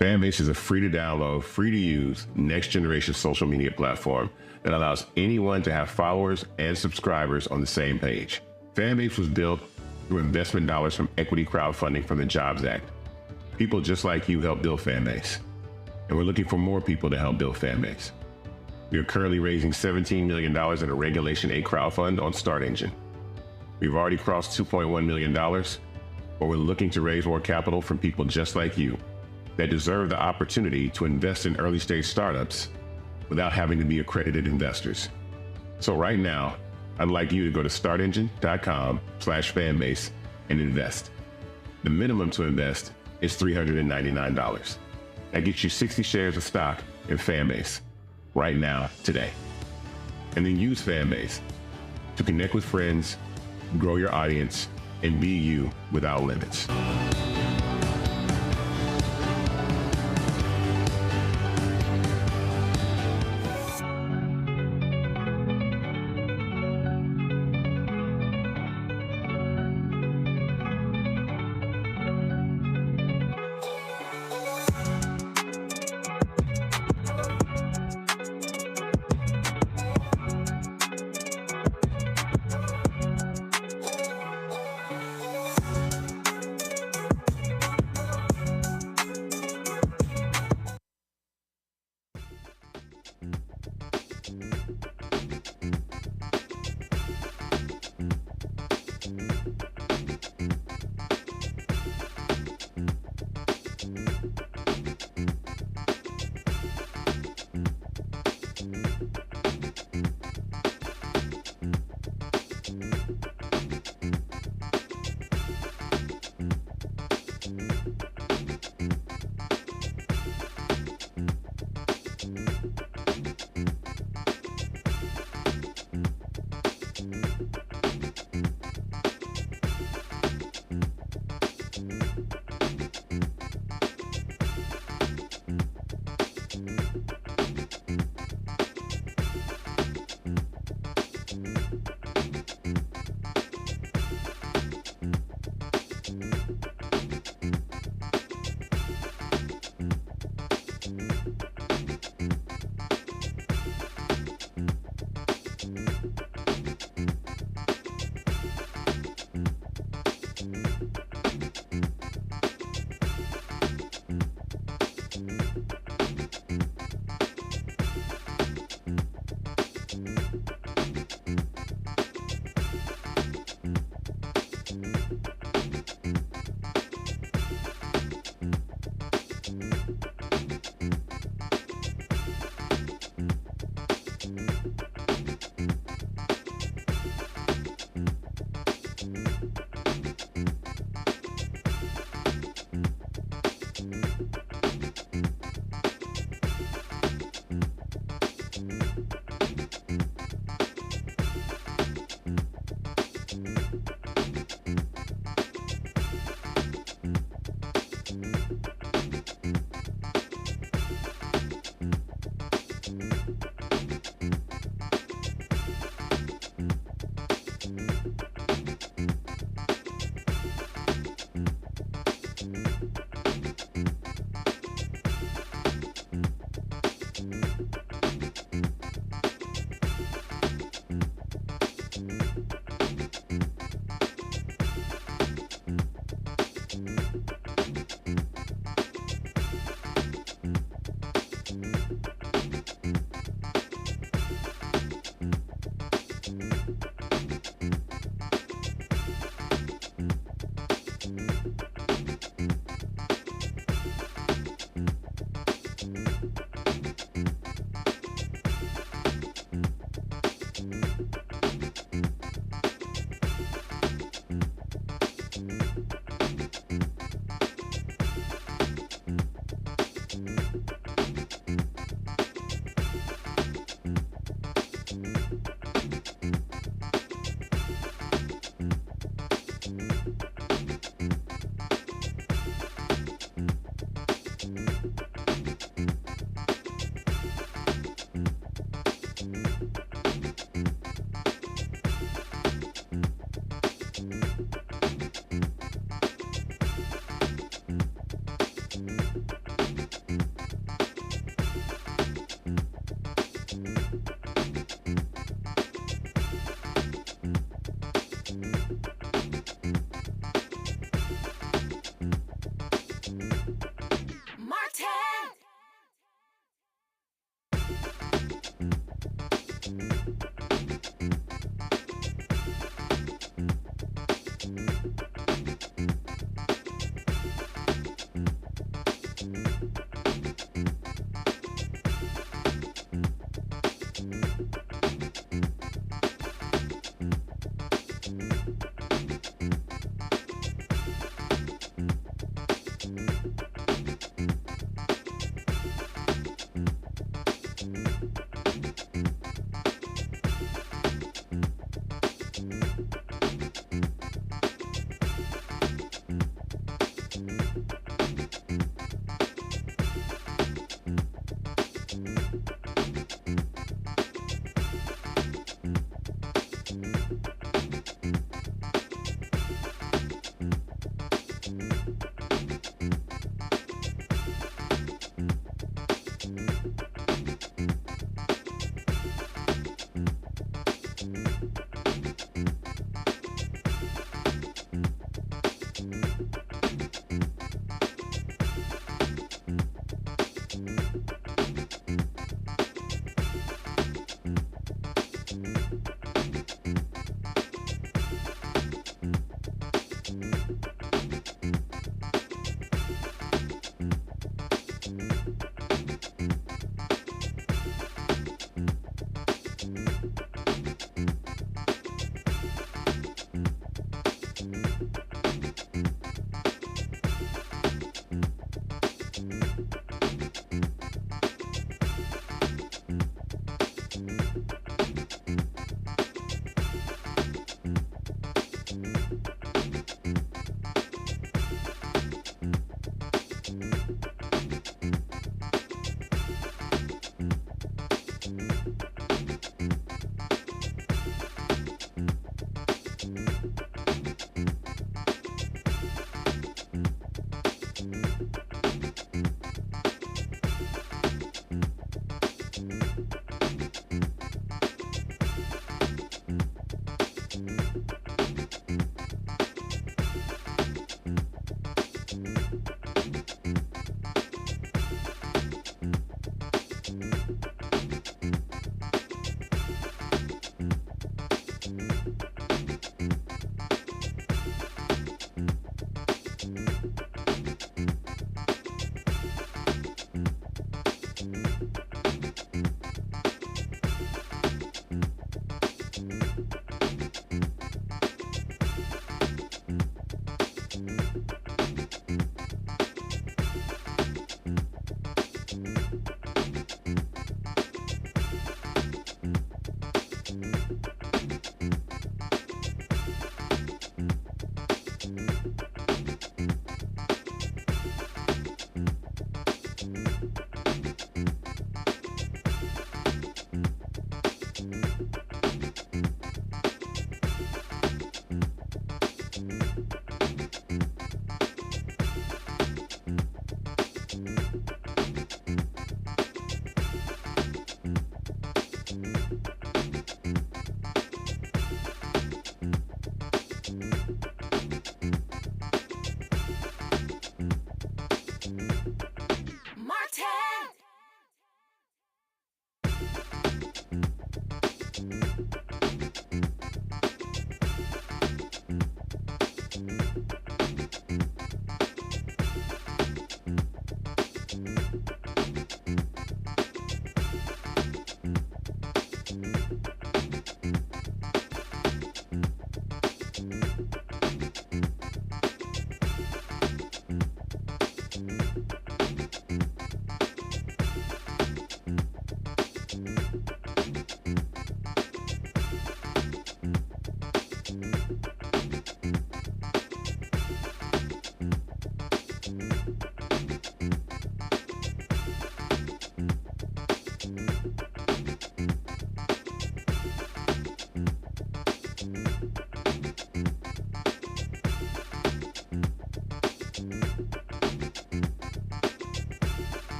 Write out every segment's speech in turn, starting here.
Fanbase is a free to download, free to use, next generation social media platform that allows anyone to have followers and subscribers on the same page. Fanbase was built through investment dollars from equity crowdfunding from the Jobs Act. People just like you helped build Fanbase, and we're looking for more people to help build Fanbase. We are currently raising $17 million in a Regulation 8 crowdfund on Start Engine. We've already crossed $2.1 million, but we're looking to raise more capital from people just like you that deserve the opportunity to invest in early stage startups without having to be accredited investors. So right now, I'd like you to go to startengine.com/fanbase and invest. The minimum to invest is $399. That gets you 60 shares of stock in Fanbase right now, today. And then use Fanbase to connect with friends, grow your audience, and be you without limits.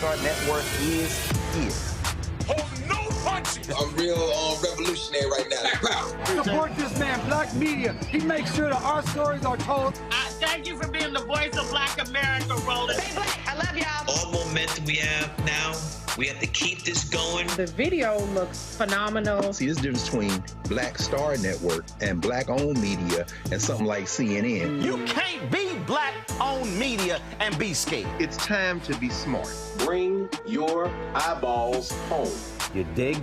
Star Network is here. Hold no punches. I'm real revolutionary right now. Support this man, Black Media. He makes sure that our stories are told. Thank you for being the voice of Black America, Roland. Stay black. I love y'all. All momentum we have now, we have to keep this going. The video looks phenomenal. See, there's a difference between Black Star Network and Black-owned media and something like CNN. You can't be Black-owned media and be scared. It's time to be smart. Bring your eyeballs home. You dig?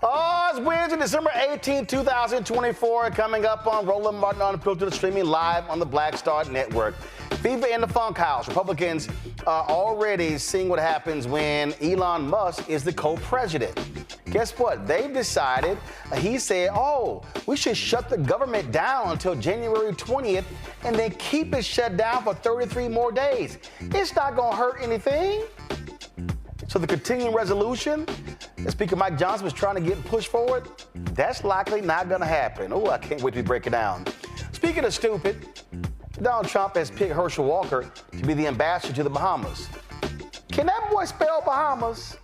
Oh, it's Wednesday, December 18, 2024, coming up on Roland Martin Unfiltered, streaming live on the Black Star Network. FIFA in the Funk House. Republicans are already seeing what happens when Elon Musk is the co-president. Guess what? They've decided, he said, we should shut the government down until January 20th and then keep it shut down for 33 more days. It's not going to hurt anything. So the continuing resolution that Speaker Mike Johnson was trying to get pushed forward, that's likely not going to happen. Oh, I can't wait to break it down. Speaking of stupid, Donald Trump has picked Herschel Walker to be the ambassador to the Bahamas. Can that boy spell Bahamas?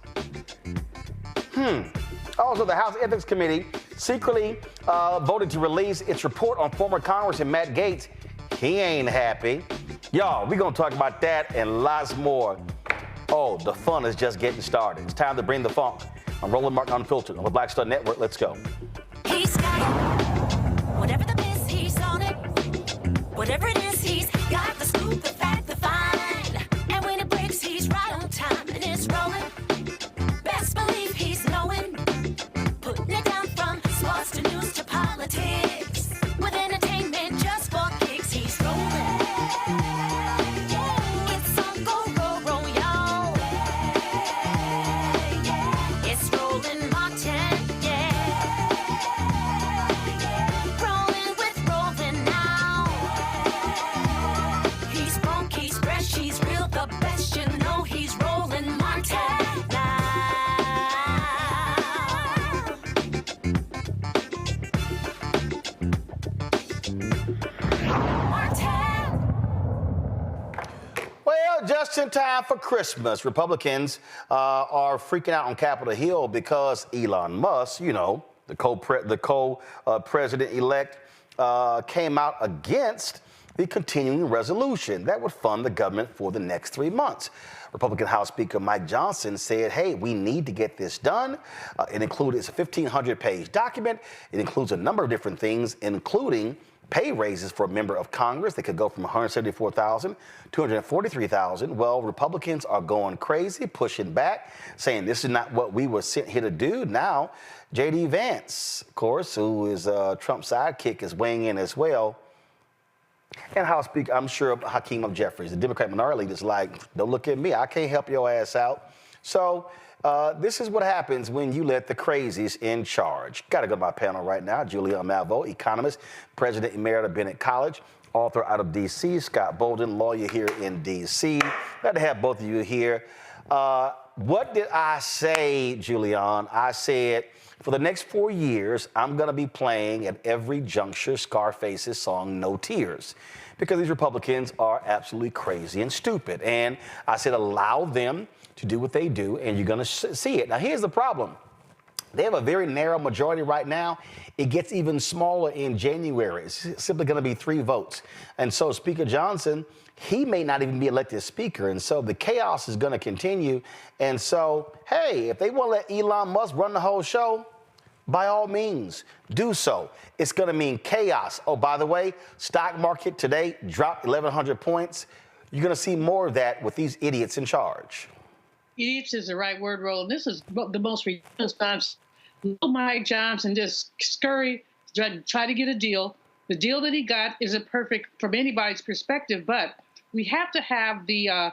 Also, the House Ethics Committee secretly voted to release its report on former Congressman Matt Gaetz. He ain't happy. Y'all, we're going to talk about that and lots more. Oh, the fun is just getting started. It's time to bring the funk. I'm Roland Martin Unfiltered on the Black Star Network. Let's go. He's got it. Whatever the miss, he's on it. Whatever it is, he's got the scoop, the fact, the find. And when it breaks, he's right on time and it's rolling. Best believe he's knowing. Putting it down from sports to news to politics. With entertainment just for kicks, he's rolling. It's on go, roll, y'all. It's Roland Martin, rolling with Roland now. He's funk, he's fresh, he's real, the best, you know he's Roland Martin now. Well, just in time for Christmas, Republicans are freaking out on Capitol Hill because Elon Musk, you know, the co-president-elect, came out against the continuing resolution that would fund the government for the next 3 months. Republican House Speaker Mike Johnson said, hey, we need to get this done. It included, it's a 1,500-page document. It includes a number of different things, including pay raises for a member of Congress. They could go from $174,000 to $243,000. Well, Republicans are going crazy, pushing back, saying this is not what we were sent here to do. Now, J.D. Vance, of course, who is Trump's sidekick, is weighing in as well. And House Speaker, I'm sure Hakeem of Jeffries, the Democrat minority leader, is like, don't look at me. I can't help your ass out. So this is what happens when you let the crazies in charge. Got to go to my panel right now. Julian Malveaux, economist, president emerita of Bennett College, author out of D.C. Scott Bolden, lawyer here in D.C. Glad to have both of you here. What did I say, Julian? I said, for the next 4 years, I'm going to be playing at every juncture Scarface's song, No Tears, because these Republicans are absolutely crazy and stupid. And I said, allow them to do what they do, and you're going to see it. Now, here's the problem. They have a very narrow majority right now. It gets even smaller in January. It's simply going to be 3 votes. And so Speaker Johnson, he may not even be elected speaker. And so the chaos is going to continue. And so, hey, if they want to let Elon Musk run the whole show, by all means, do so. It's going to mean chaos. Oh, by the way, stock market today dropped 1,100 points. You're going to see more of that with these idiots in charge. Idiots is the right word, Roland. This is the most ridiculous times. Mike Johnson just scurry, try to get a deal. The deal that he got isn't perfect from anybody's perspective, but we have to have the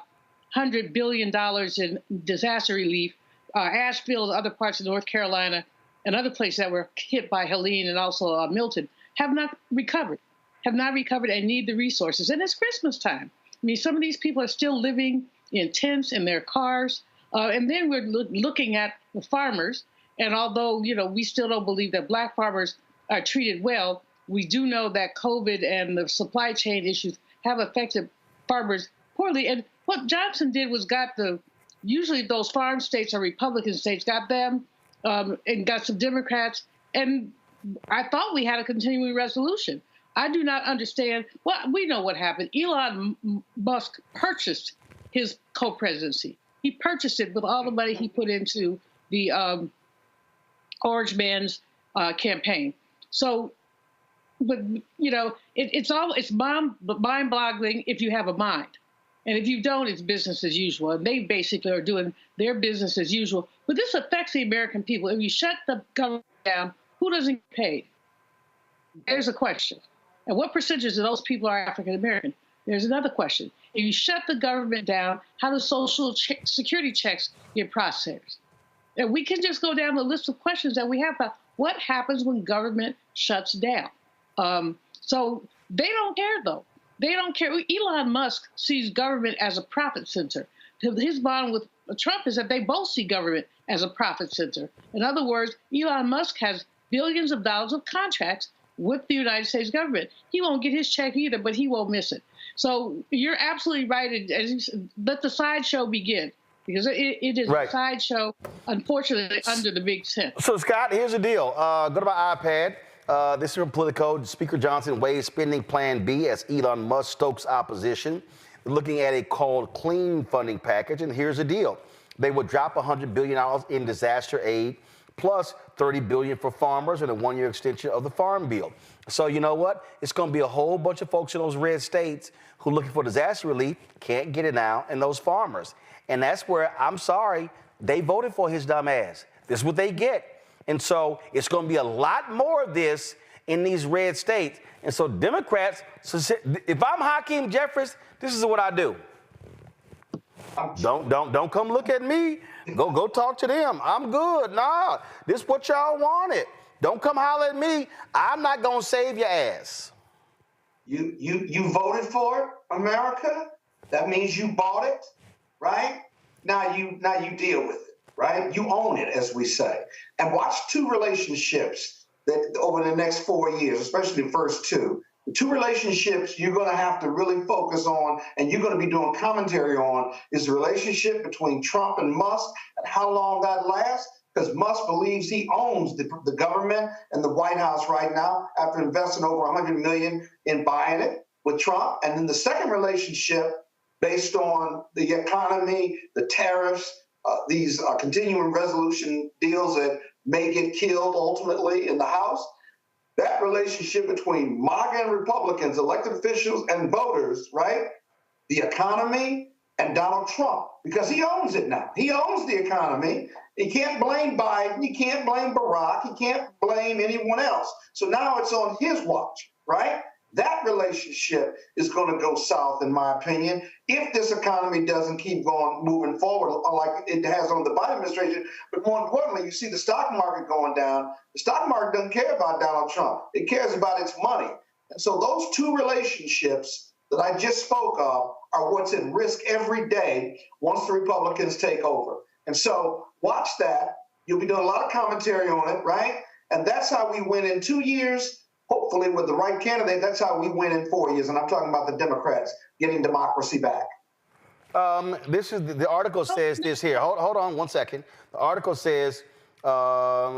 $100 billion in disaster relief. Asheville, other parts of North Carolina, and other places that were hit by Helene and also Milton have not recovered and need the resources. And it's Christmas time. I mean, some of these people are still living in tents in their cars. And then we're looking at the farmers. And although, we still don't believe that black farmers are treated well, we do know that COVID and the supply chain issues have affected farmers poorly. And what Johnson did was usually those farm states or Republican states, got them and got some Democrats. And I thought we had a continuing resolution. I do not understand. Well, we know what happened. Elon Musk purchased his co-presidency. He purchased it with all the money he put into the Orange Man's campaign. So, but it's mind-boggling if you have a mind, and if you don't, it's business as usual. And they basically are doing their business as usual. But this affects the American people. If you shut the government down, who doesn't get paid? There's a question. And what percentage of those people are African American? There's another question. If you shut the government down, how do social security checks get processed? And we can just go down the list of questions that we have about what happens when government shuts down. So they don't care, though. They don't care. Elon Musk sees government as a profit center. His bond with Trump is that they both see government as a profit center. In other words, Elon Musk has billions of dollars of contracts with the United States government. He won't get his check either, but he won't miss it. So you're absolutely right. As you said, let the sideshow begin, because it is a sideshow, unfortunately, under the big tent. So, Scott, here's the deal. Go to my iPad. This is from Politico. Speaker Johnson weighs spending Plan B as Elon Musk stokes opposition. We're looking at a called clean funding package, and here's the deal. They would drop $100 billion in disaster aid, plus $30 billion for farmers and a one-year extension of the Farm Bill. So you know what? It's going to be a whole bunch of folks in those red states who are looking for disaster relief, can't get it now, and those farmers. And that's where, I'm sorry, they voted for his dumb ass. This is what they get. And so it's going to be a lot more of this in these red states. And so Democrats, if I'm Hakeem Jeffries, this is what I do. Don't come look at me. Go talk to them. I'm good. Nah, this is what y'all wanted. Don't come holler at me. I'm not gonna save your ass. You voted for it, America. That means you bought it, right? Now you deal with it, right? You own it, as we say. And watch two relationships that over the next 4 years, especially the first two. The two relationships you're going to have to really focus on, and you're going to be doing commentary on, is the relationship between Trump and Musk and how long that lasts, because Musk believes he owns the government and the White House right now after investing over $100 million in buying it with Trump. And then the second relationship, based on the economy, the tariffs, these continuing resolution deals that may get killed ultimately in the House, that relationship between MAGA and Republicans, elected officials and voters, right? The economy and Donald Trump, because he owns it now. He owns the economy. He can't blame Biden. He can't blame Barack. He can't blame anyone else. So now it's on his watch, right? That relationship is going to go south, in my opinion, if this economy doesn't keep moving forward like it has on the Biden administration. But more importantly, you see the stock market going down. The stock market doesn't care about Donald Trump. It cares about its money. And so those two relationships that I just spoke of are what's at risk every day once the Republicans take over. And so watch that. You'll be doing a lot of commentary on it, right? And that's how we win in 2 years. Hopefully, with the right candidate, that's how we win in 4 years. And I'm talking about the Democrats getting democracy back. This is the article says this here. Hold on 1 second. The article says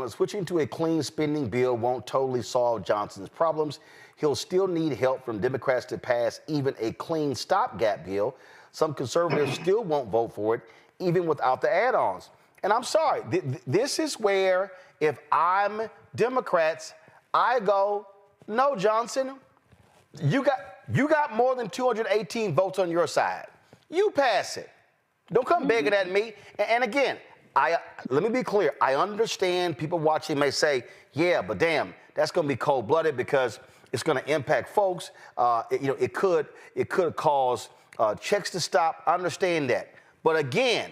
switching to a clean spending bill won't totally solve Johnson's problems. He'll still need help from Democrats to pass even a clean stopgap bill. Some conservatives still won't vote for it, even without the add-ons. And I'm sorry, this is where, if I'm Democrats, I go, no, Johnson, you got more than 218 votes on your side. You pass it. Don't come begging at me. And again, let me be clear. I understand people watching may say, yeah, but damn, that's going to be cold-blooded because it's going to impact folks. It could cause checks to stop. I understand that. But again,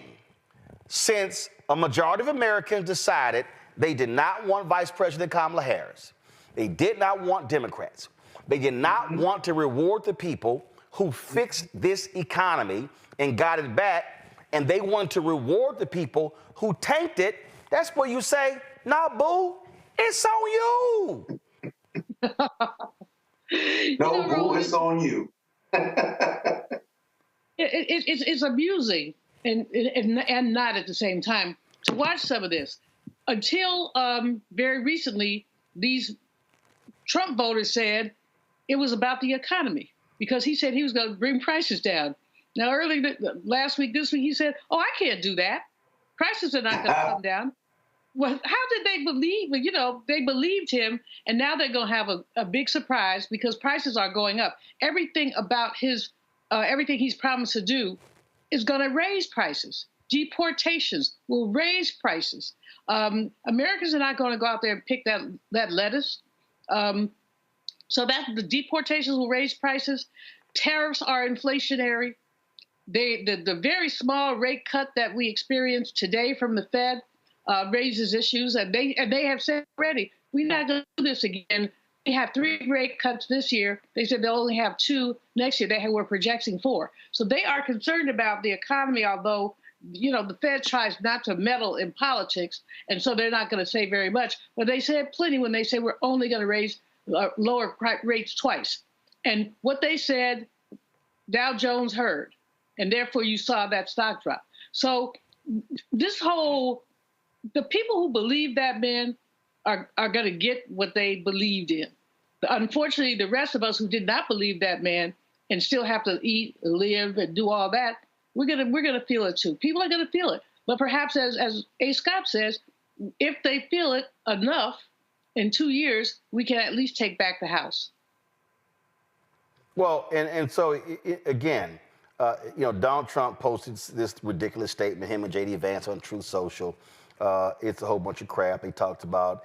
since a majority of Americans decided they did not want Vice President Kamala Harris, they did not want Democrats, they did not want to reward the people who fixed this economy and got it back, and they wanted to reward the people who tanked it That's where you say, nah, boo, it's on you. No, boo, it's on you. It's amusing and not at the same time to watch some of this. Until very recently, these Trump voters said it was about the economy because he said he was going to bring prices down. Now, last week, this week, he said, oh, I can't do that. Prices are not going to come down. Well, how did they believe? You know, they believed him, and now they're going to have a big surprise because prices are going up. Everything about everything he's promised to do is going to raise prices. Deportations will raise prices. Americans are not going to go out there and pick that lettuce. So that the deportations will raise prices. Tariffs are inflationary. The very small rate cut that we experienced today from the Fed raises issues, and they have said already, we're not going to do this again. They have 3 rate cuts this year. They said they'll only have 2 next year. They were projecting 4. So they are concerned about the economy, although, you know, the Fed tries not to meddle in politics, and so they're not going to say very much. But they said plenty when they say we're only going to raise lower rates twice. And what they said, Dow Jones heard, and therefore you saw that stock drop. So the people who believe that man are going to get what they believed in. Unfortunately, the rest of us who did not believe that man and still have to eat, live, and do all that, we're gonna feel it too. People are gonna feel it. But perhaps, as A. Scott says, if they feel it enough, in 2 years, we can at least take back the House. Well, and so again, you know, Donald Trump posted this ridiculous statement, him and J.D. Vance on Truth Social. It's a whole bunch of crap. He talked about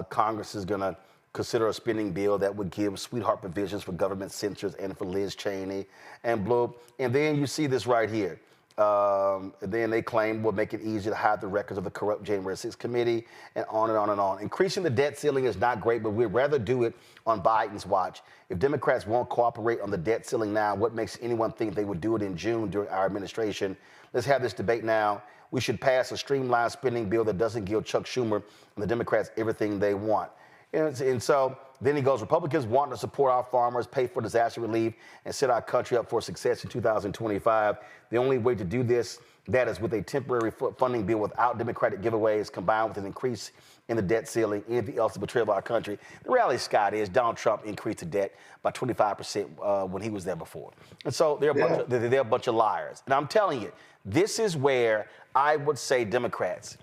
Congress is going to consider a spending bill that would give sweetheart provisions for government censors and for Liz Cheney and Blue. And then you see this right here. Then they claim will make it easier to hide the records of the corrupt January 6th committee, and on and on and on. Increasing the debt ceiling is not great, but we'd rather do it on Biden's watch. If Democrats won't cooperate on the debt ceiling now, what makes anyone think they would do it in June during our administration? Let's have this debate now. We should pass a streamlined spending bill that doesn't give Chuck Schumer and the Democrats everything they want. And so then he goes, Republicans want to support our farmers, pay for disaster relief, and set our country up for success in 2025. The only way to do that is with a temporary funding bill without Democratic giveaways, combined with an increase in the debt ceiling. Anything else to betray our country. The reality, Scott, is Donald Trump increased the debt by 25% when he was there before. And so they're a bunch of liars. And I'm telling you, this is where I would say Democrats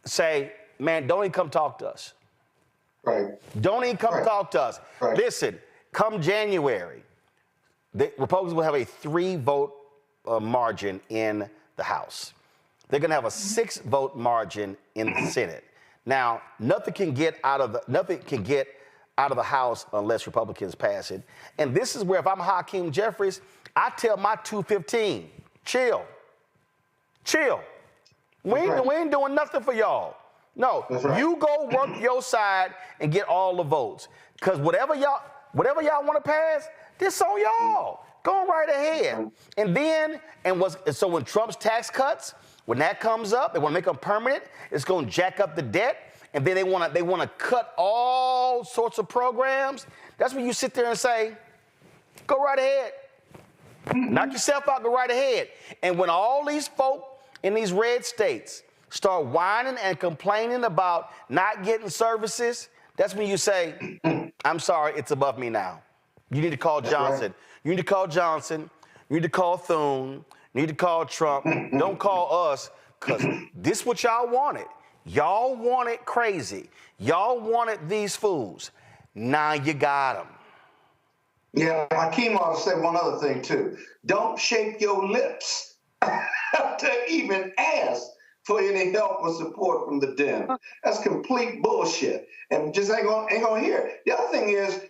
say, man, don't even come talk to us. Right. Don't even come talk to us. Right. Listen, come January, the Republicans will have a 3-vote margin in the House. They're going to have a 6-vote margin in the Senate. Now, nothing can get out of the House unless Republicans pass it. And this is where, if I'm Hakeem Jeffries, I tell my 215, chill. We ain't doing nothing for y'all. No, you go work your side and get all the votes. Because whatever y'all want to pass, this on y'all. Go right ahead. And then, so when Trump's tax cuts, when that comes up, they want to make them permanent, it's going to jack up the debt. And then they want to cut all sorts of programs. That's when you sit there and say, go right ahead. Knock yourself out, go right ahead. And when all these folk in these red states start whining and complaining about not getting services, that's when you say, I'm sorry, it's above me now. You need to call Johnson. You need to call Johnson. You need to call Thune. You need to call Trump. Don't call us, because this is what y'all wanted. Y'all wanted crazy. Y'all wanted these fools. Now you got them. Yeah, Hakeem ought to say one other thing, too. Don't shake your lips to even ask for any help or support from the Dems. That's complete bullshit, and just ain't gonna hear it. The other thing is,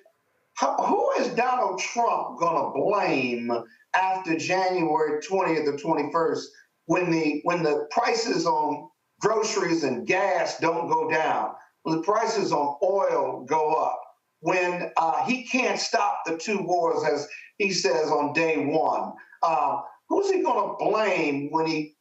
who is Donald Trump gonna blame after January 20th or 21st when the prices on groceries and gas don't go down, when the prices on oil go up, when he can't stop the 2 wars, as he says on day one? who's he going to blame when he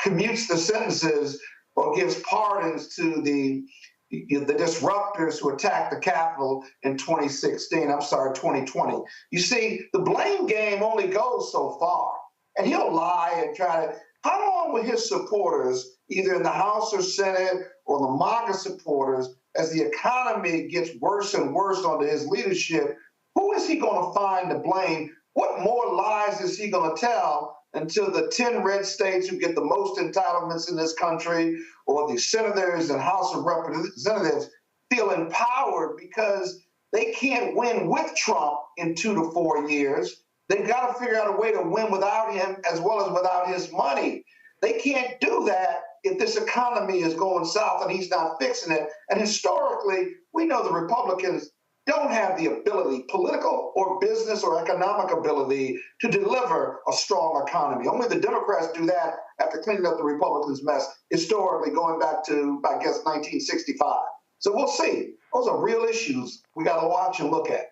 commutes the sentences or gives pardons to the disruptors who attacked the Capitol in 2020? You see, the blame game only goes so far, and he'll lie and try to. How long will his supporters, either in the House or Senate or the MAGA supporters, as the economy gets worse and worse under his leadership, who is he going to find to blame? What more lies is he going to tell until the 10 red states who get the most entitlements in this country, or the senators and House of Representatives, feel empowered because they can't win with Trump in 2 to 4 years? They've got to figure out a way to win without him as well as without his money. They can't do that if this economy is going south and he's not fixing it. And historically, we know the Republicans don't have the ability, political or business or economic ability, to deliver a strong economy. Only the Democrats do that after cleaning up the Republicans' mess, historically going back to, I guess, 1965. So we'll see. Those are real issues we got to watch and look at.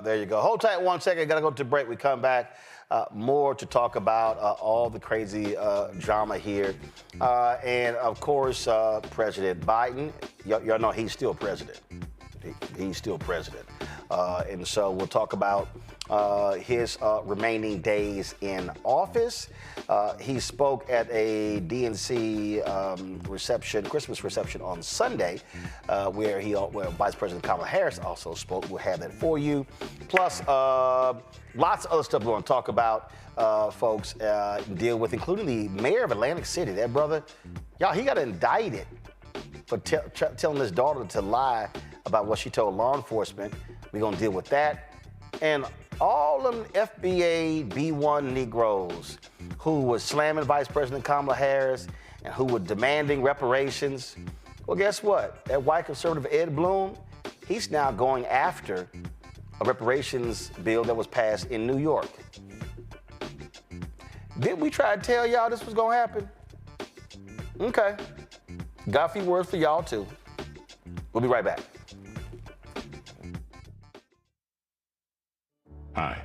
There you go. Hold tight 1 second. Got to go to break. We come back. More to talk about all the crazy drama here. And, of course, President Biden. Y'all know he's still president. He's still president. And so we'll talk about his remaining days in office. He spoke at a DNC Christmas reception on Sunday, where Vice President Kamala Harris also spoke. We'll have that for you. Plus, lots of other stuff we want to talk about, folks, deal with, including the mayor of Atlantic City. That brother, y'all, he got indicted for telling his daughter to lie about what she told law enforcement. We're going to deal with that. And all them FBA B1 Negroes who was slamming Vice President Kamala Harris and who were demanding reparations. Well, guess what? That white conservative Ed Bloom, he's now going after a reparations bill that was passed in New York. Didn't we try to tell y'all this was going to happen? Okay. Got a few words for y'all, too. We'll be right back. Hi,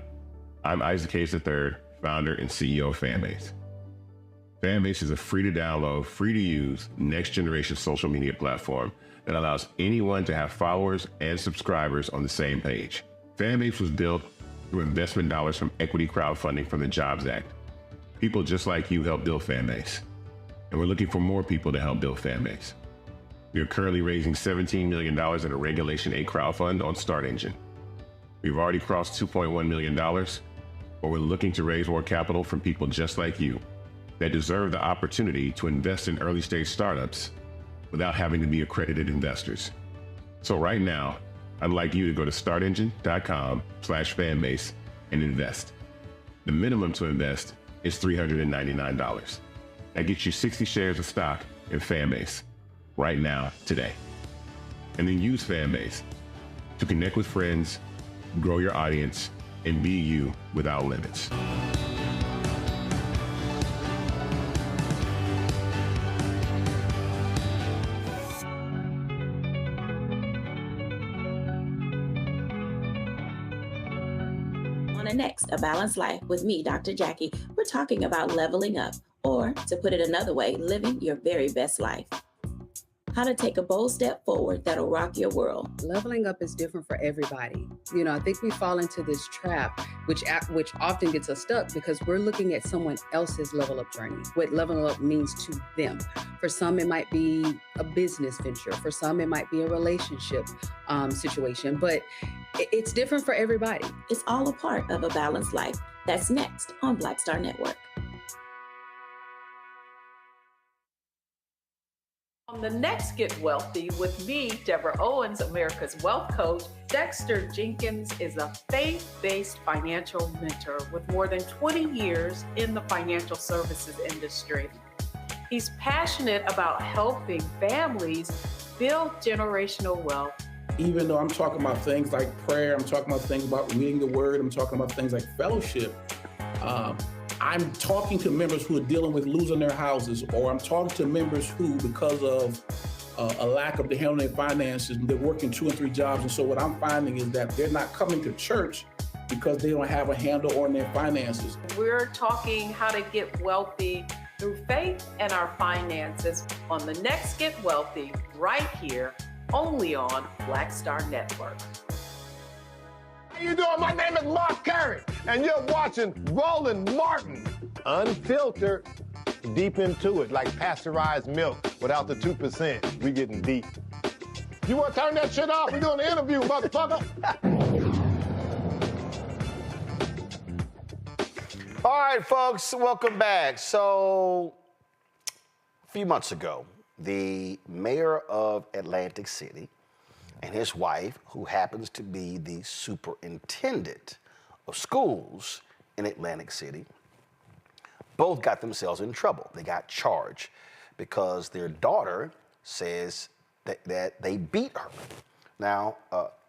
I'm Isaac Hayes III, founder and CEO of Fanbase. Fanbase is a free-to-download, free-to-use, next-generation social media platform that allows anyone to have followers and subscribers on the same page. Fanbase was built through investment dollars from equity crowdfunding from the Jobs Act. People just like you helped build Fanbase, and we're looking for more people to help build Fanbase. We are currently raising $17 million in a Regulation A crowdfund on Start Engine. We've already crossed $2.1 million, but we're looking to raise more capital from people just like you that deserve the opportunity to invest in early stage startups without having to be accredited investors. So right now, I'd like you to go to startengine.com/fanbase and invest. The minimum to invest is $399. That gets you 60 shares of stock in Fanbase right now, today. And then use Fanbase to connect with friends, grow your audience, and be you without limits. On the next A Balanced Life with me, Dr. Jackie, we're talking about leveling up, or to put it another way, living your very best life. How to take a bold step forward that'll rock your world. Leveling up is different for everybody. You know, I think we fall into this trap, which often gets us stuck because we're looking at someone else's level up journey, what leveling up means to them. For some, it might be a business venture. For some, it might be a relationship situation, but it's different for everybody. It's all a part of A Balanced Life. That's next on Black Star Network. On the next Get Wealthy with me, Deborah Owens, America's Wealth Coach, Dexter Jenkins is a faith-based financial mentor with more than 20 years in the financial services industry. He's passionate about helping families build generational wealth. Even though I'm talking about things like prayer, I'm talking about things about reading the word, I'm talking about things like fellowship, I'm talking to members who are dealing with losing their houses, or I'm talking to members who, because of a lack of the handling their finances, they're working 2 and 3 jobs. And so what I'm finding is that they're not coming to church because they don't have a handle on their finances. We're talking how to get wealthy through faith and our finances on the next Get Wealthy, right here, only on Black Star Network. How you doing? My name is Mark Carey, and you're watching Roland Martin. Unfiltered, deep into it, like pasteurized milk without the 2%. We getting deep. You want to turn that shit off? We're doing an interview, motherfucker. All right, folks, welcome back. So, a few months ago, the mayor of Atlantic City and his wife, who happens to be the superintendent of schools in Atlantic City, both got themselves in trouble. They got charged because their daughter says that they beat her. Now,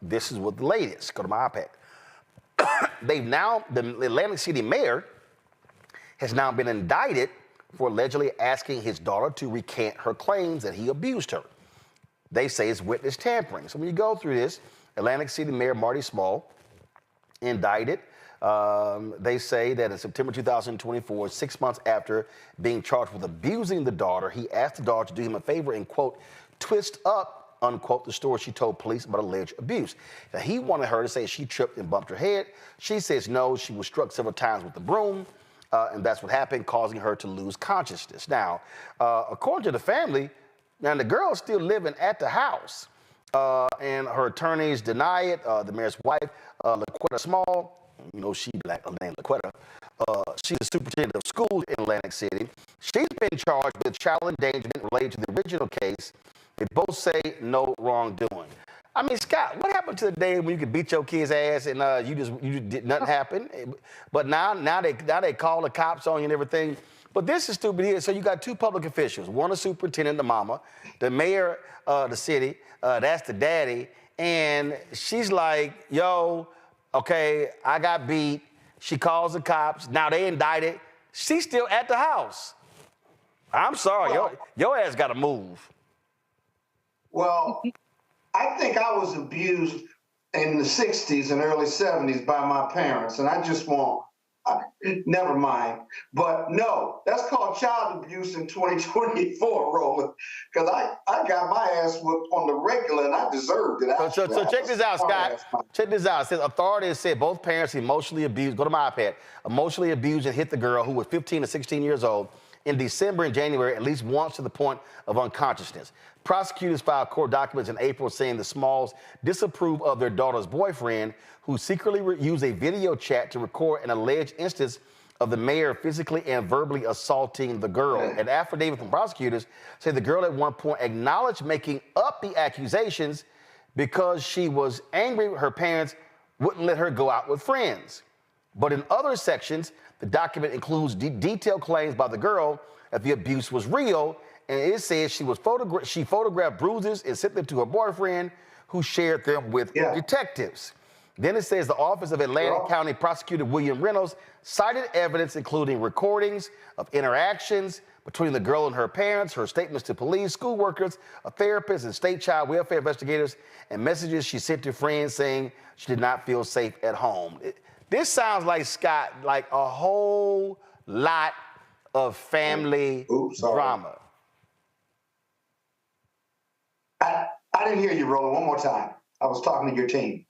this is what the latest. Go to my iPad. The Atlantic City mayor has now been indicted for allegedly asking his daughter to recant her claims that he abused her. They say it's witness tampering. So when you go through this, Atlantic City Mayor Marty Small indicted. They say that in September 2024, 6 months after being charged with abusing the daughter, he asked the daughter to do him a favor and, quote, twist up, unquote, the story she told police about alleged abuse. Now, he wanted her to say she tripped and bumped her head. She says no, she was struck several times with the broom, and that's what happened, causing her to lose consciousness. Now, according to the family, now the girl's still living at the house, and her attorneys deny it. The mayor's wife, LaQuetta Small, you know, she black, her name LaQuetta. She's the superintendent of schools in Atlantic City. She's been charged with child endangerment related to the original case. They both say no wrongdoing. I mean, Scott, what happened to the day when you could beat your kid's ass and you just did nothing happen? But now they call the cops on you and everything. But this is stupid here. So you got two public officials, one a superintendent, the mama, the mayor of the city, that's the daddy, and she's like, yo, okay, I got beat. She calls the cops. Now they indicted. She's still at the house. I'm sorry, your ass got to move. Well, I think I was abused in the 60s and early 70s by my parents, and I just won't. Never mind. But no, that's called child abuse in 2024, Roland, because I got my ass whooped on the regular, and I deserved it. So check this out, Scott. Check this out. It says authorities said both parents emotionally abused, go to my iPad, emotionally abused and hit the girl who was 15 to 16 years old in December and January, at least once to the point of unconsciousness. Prosecutors filed court documents in April saying the Smalls disapprove of their daughter's boyfriend, who secretly used a video chat to record an alleged instance of the mayor physically and verbally assaulting the girl. An affidavit from prosecutors say the girl at one point acknowledged making up the accusations because she was angry her parents wouldn't let her go out with friends. But in other sections, the document includes detailed claims by the girl that the abuse was real, and it says she photographed bruises and sent them to her boyfriend, who shared them with detectives. Then it says the Office of Atlantic County Prosecutor William Reynolds cited evidence including recordings of interactions between the girl and her parents, her statements to police, school workers, a therapist, and state child welfare investigators, and messages she sent to friends saying she did not feel safe at home. This sounds like, Scott, like a whole lot of family drama. I didn't hear you, Roland. One more time. I was talking to your team.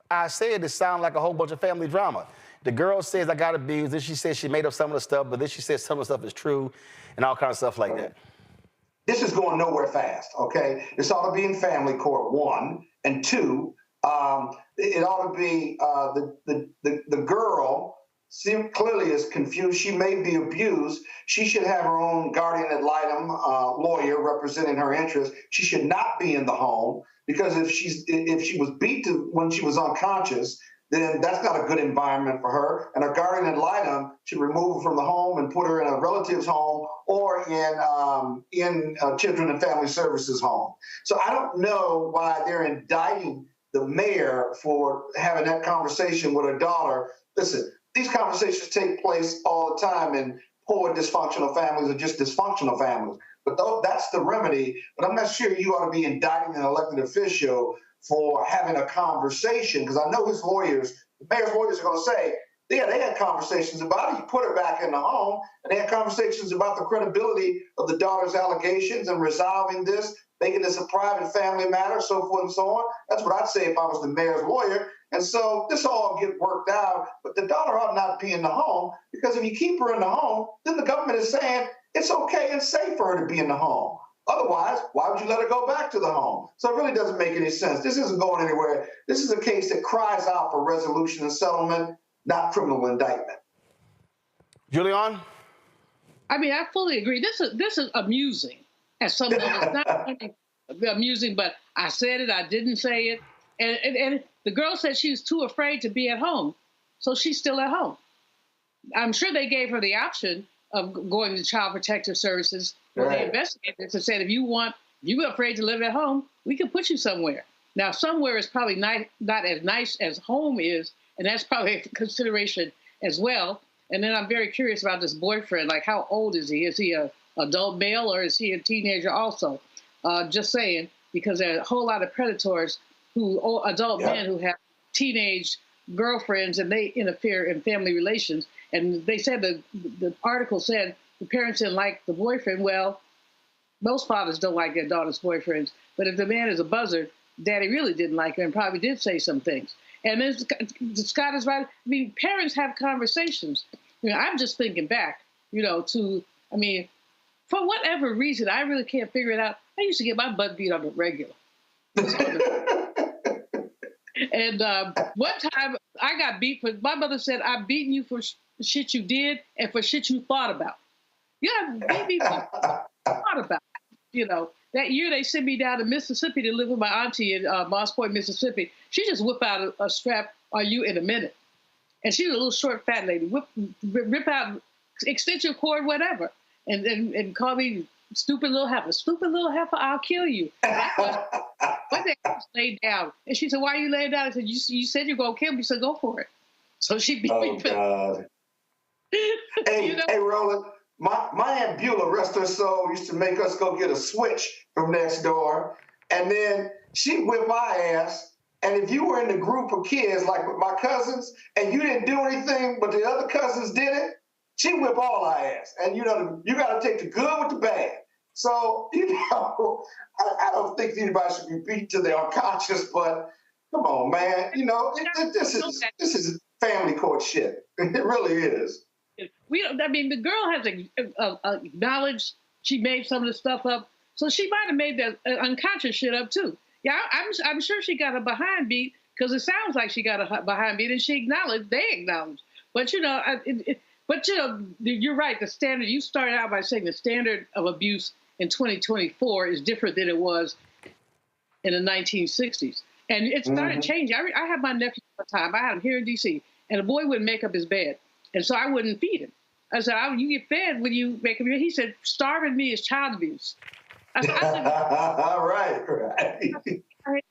I said it sounded like a whole bunch of family drama. The girl says I got abused. Then she says she made up some of the stuff, but then she says some of the stuff is true and all kinds of stuff like that. This is going nowhere fast, okay? This ought to be in family court, one. And two, it ought to be the girl clearly is confused. She may be abused. She should have her own guardian ad litem lawyer representing her interests. She should not be in the home, because if she was beat when she was unconscious, then that's not a good environment for her. And her guardian ad litem should remove her from the home and put her in a relative's home or in Children and Family Services home. So I don't know why they're indicting the mayor for having that conversation with her daughter. Listen, these conversations take place all the time in poor dysfunctional families or just dysfunctional families. But that's the remedy. But I'm not sure you ought to be indicting an elected official for having a conversation, because I know his lawyers, the mayor's lawyers are going to say, yeah, they had conversations about it. You put her back in the home, and they had conversations about the credibility of the daughter's allegations and resolving this, making this a private family matter, so forth and so on. That's what I'd say if I was the mayor's lawyer. And so this all get worked out, but the daughter ought not be in the home, because if you keep her in the home, then the government is saying it's okay and safe for her to be in the home. Otherwise, why would you let her go back to the home? So it really doesn't make any sense. This isn't going anywhere. This is a case that cries out for resolution and settlement, not criminal indictment. Giuliani? I mean, I fully agree. This is amusing. As someone it's not amusing, but I said it, I didn't say it. And the girl said she was too afraid to be at home, so she's still at home. I'm sure they gave her the option of going to Child Protective Services, where they investigated this and said, if you're afraid to live at home, we can put you somewhere. Now, somewhere is probably not as nice as home is, and that's probably a consideration as well. And then I'm very curious about this boyfriend. Like, how old is he? Is he an adult male, or is he a teenager also? Just saying, because there are a whole lot of predators adult men who have teenage girlfriends, and they interfere in family relations. And they said the article said the parents didn't like the boyfriend. Well, most fathers don't like their daughter's boyfriends. But if the man is a buzzard, daddy really didn't like her and probably did say some things. And then Scott is right. I mean, parents have conversations. You know, I'm just thinking back, for whatever reason, I really can't figure it out. I used to get my butt beat on the regular. And one time I got beat my mother said, I've beaten you for shit you did and for shit you thought about. You have beat me for thought about. That year they sent me down to Mississippi to live with my auntie in Moss Point, Mississippi. She just whipped out a strap on you in a minute. And she was a little short, fat lady. Rip out extension cord, whatever. And call me stupid little heifer. Stupid little heifer, I'll kill you. One day I just laid down. And she said, why are you laying down? I said, you said you're going to kill me, so go for it. So she beat me. God. Hey, Roland. My Aunt Beulah, rest her soul, used to make us go get a switch from next door, and then she'd whip my ass. And if you were in the group of kids, like with my cousins, and you didn't do anything, but the other cousins did it, she'd whip all our ass. And you got to take the good with the bad. So, I don't think anybody should be beat to their unconscious, but come on, man. This is family court shit. It really is. The girl has acknowledged she made some of the stuff up, so she might have made that unconscious shit up too. Yeah, I'm sure she got a behind beat, because it sounds like she got a behind beat, and they acknowledged. But you're right. The standard, you started out by saying the standard of abuse in 2024 is different than it was in the 1960s, and it started changing. I had my nephew all the time. I had him here in D.C., and the boy wouldn't make up his bed. And so I wouldn't feed him. I said, you get fed when you make him. He said, starving me is child abuse. I said, right.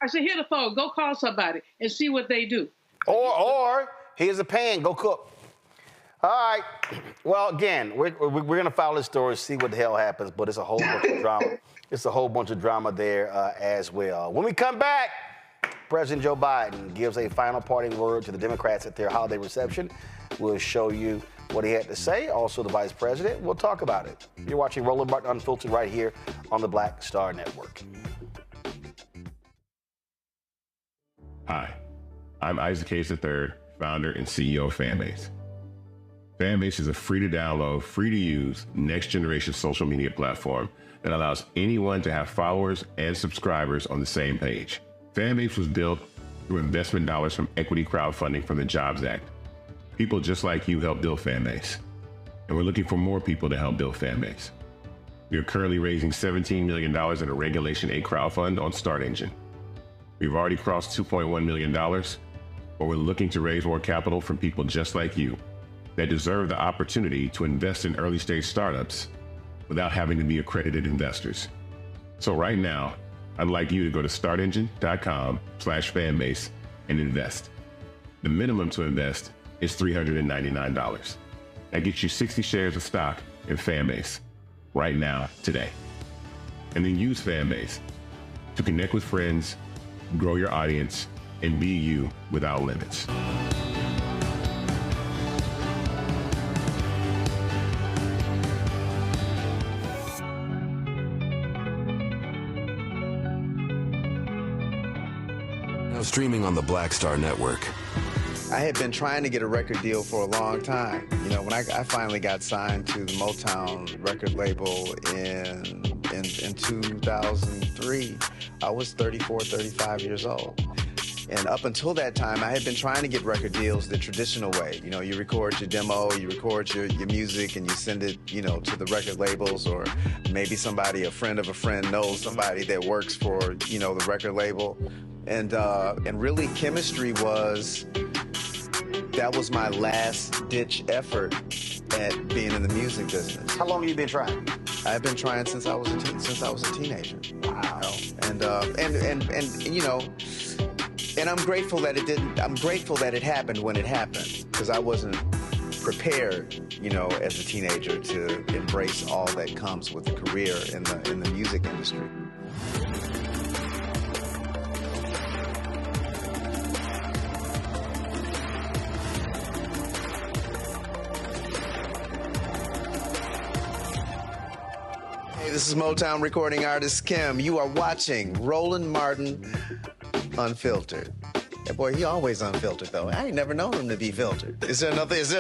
I said, here the phone, go call somebody and see what they do. Or here's a pan, go cook. All right. Well, again, we're going to follow this story, see what the hell happens, but it's a whole bunch of drama. It's a whole bunch of drama there as well. When we come back, President Joe Biden gives a final parting word to the Democrats at their holiday reception. We'll show you what he had to say. Also, the vice president. We'll talk about it. You're watching Roland Martin Unfiltered right here on the Black Star Network. Hi, I'm Isaac Hayes III, founder and CEO of Fanbase. Fanbase is a free-to-download, free-to-use, next-generation social media platform that allows anyone to have followers and subscribers on the same page. Fanbase was built through investment dollars from equity crowdfunding from the Jobs Act. People just like you help build Fanbase, and we're looking for more people to help build Fanbase. We are currently raising $17 million in a Regulation A crowdfund on Start Engine. We've already crossed $2.1 million, but we're looking to raise more capital from people just like you that deserve the opportunity to invest in early-stage startups without having to be accredited investors. So right now, I'd like you to go to startengine.com/fanbase and invest. The minimum to invest is $399. That gets you 60 shares of stock in Fanbase right now, today. And then use Fanbase to connect with friends, grow your audience, and be you without limits. Now streaming on the Black Star Network. I had been trying to get a record deal for a long time. You know, when I finally got signed to the Motown record label in 2003, I was 34, 35 years old. And up until that time, I had been trying to get record deals the traditional way. You know, you record your demo, you record your music, and you send it, you know, to the record labels, or maybe somebody, a friend of a friend, knows somebody that works for, you know, the record label. And really, Kemistry that was my last-ditch effort at being in the music business. How long have you been trying? I've been trying since I was a teenager. Wow. You know? And you know, and I'm grateful that it didn't. I'm grateful that it happened when it happened, because I wasn't prepared, you know, as a teenager to embrace all that comes with a career in the music industry. This is Motown recording artist Kim. You are watching Roland Martin Unfiltered. That boy, he always unfiltered though. I ain't never known him to be filtered. Is there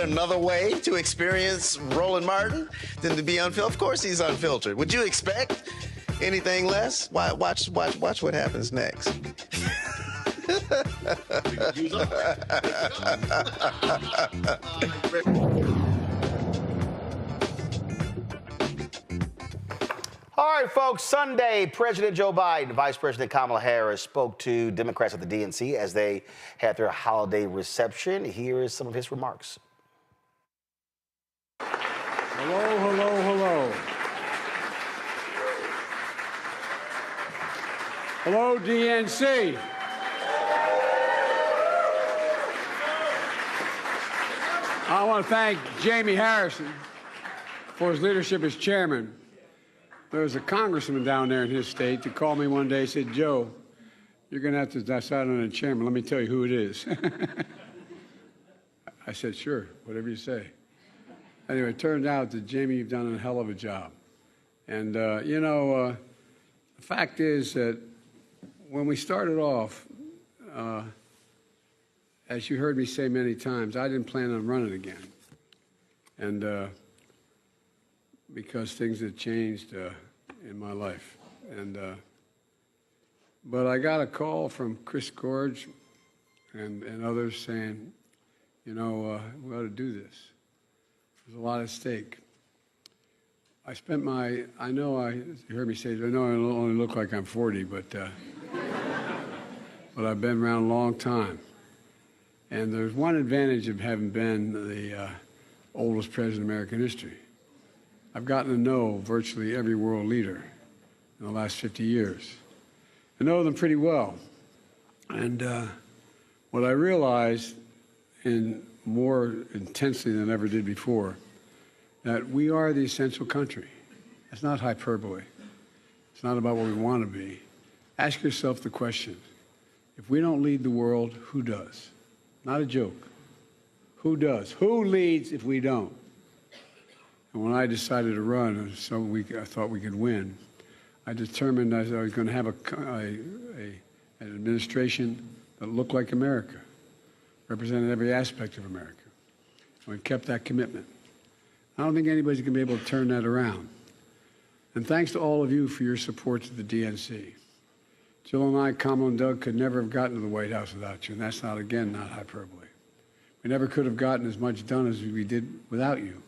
another way to experience Roland Martin than to be unfiltered? Of course he's unfiltered. Would you expect anything less? Watch what happens next. All right, folks, Sunday, President Joe Biden, Vice President Kamala Harris spoke to Democrats at the DNC as they had their holiday reception. Here is some of his remarks. Hello, hello, hello. Hello, DNC. I want to thank Jamie Harrison for his leadership as chairman. There was a congressman down there in his state that called me one day and said, Joe, you're going to have to decide on a chairman. Let me tell you who it is. I said, sure, whatever you say. Anyway, it turned out that, Jamie, you've done a hell of a job. And, you know, the fact is that when we started off, as you heard me say many times, I didn't plan on running again. And because things had changed in my life. And but I got a call from Chris Gorge and others saying, you know, we ought to do this. There's a lot at stake. I spent you heard me say, I know I only look like I'm 40, but I've been around a long time. And there's one advantage of having been the oldest president in American history. I've gotten to know virtually every world leader in the last 50 years. I know them pretty well. And what I realized more intensely than I ever did before, that we are the essential country. It's not hyperbole. It's not about what we want to be. Ask yourself the question, if we don't lead the world, who does? Not a joke. Who does? Who leads if we don't? And when I decided to run, I thought we could win, I determined I was going to have an administration that looked like America, represented every aspect of America. And we've kept that commitment. I don't think anybody's going to be able to turn that around. And thanks to all of you for your support to the DNC. Jill and I, Kamala and Doug, could never have gotten to the White House without you, and that's not hyperbole. We never could have gotten as much done as we did without you.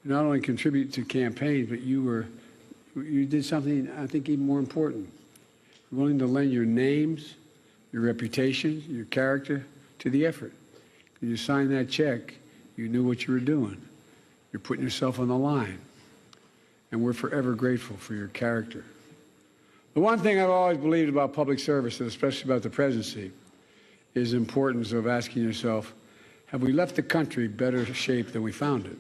You not only contribute to campaigns, but you did something, I think, even more important. You're willing to lend your names, your reputation, your character to the effort. When you signed that check, you knew what you were doing. You're putting yourself on the line. And we're forever grateful for your character. The one thing I've always believed about public service, and especially about the presidency, is the importance of asking yourself, have we left the country better shape than we found it?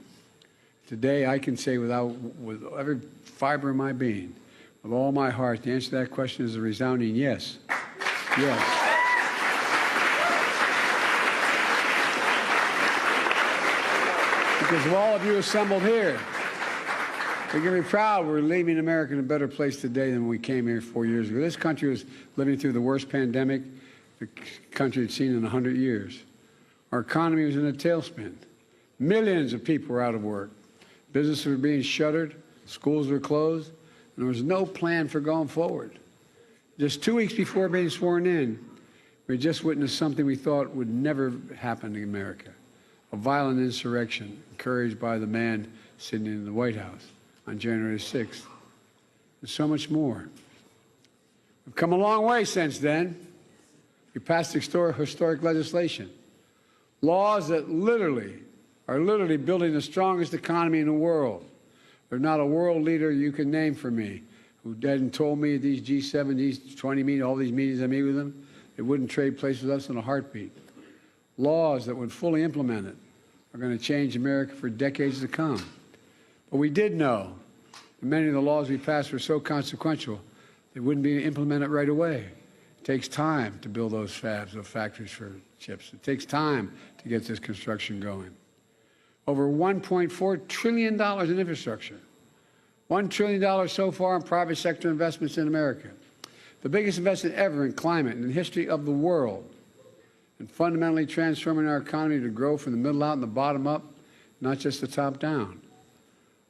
Today, I can say with every fiber of my being, with all my heart, the answer to that question is a resounding yes. Yes. Because of all of you assembled here, we can be proud we're leaving America in a better place today than when we came here 4 years ago. This country was living through the worst pandemic the country had seen in 100 years. Our economy was in a tailspin. Millions of people were out of work. Businesses were being shuttered. Schools were closed. And there was no plan for going forward. Just 2 weeks before being sworn in, we had just witnessed something we thought would never happen in America. A violent insurrection encouraged by the man sitting in the White House on January 6th. And so much more. We've come a long way since then. We passed historic legislation. Laws that are literally building the strongest economy in the world. There's not a world leader you can name for me who hadn't told me at these G7, these 20 meetings, all these meetings I meet with them, they wouldn't trade places with us in a heartbeat. Laws that, when fully implemented, are going to change America for decades to come. But we did know that many of the laws we passed were so consequential, they wouldn't be implemented right away. It takes time to build those fabs, those factories for chips. It takes time to get this construction going. Over $1.4 trillion in infrastructure. $1 trillion so far in private sector investments in America. The biggest investment ever in climate in the history of the world. And fundamentally transforming our economy to grow from the middle out and the bottom up, not just the top down.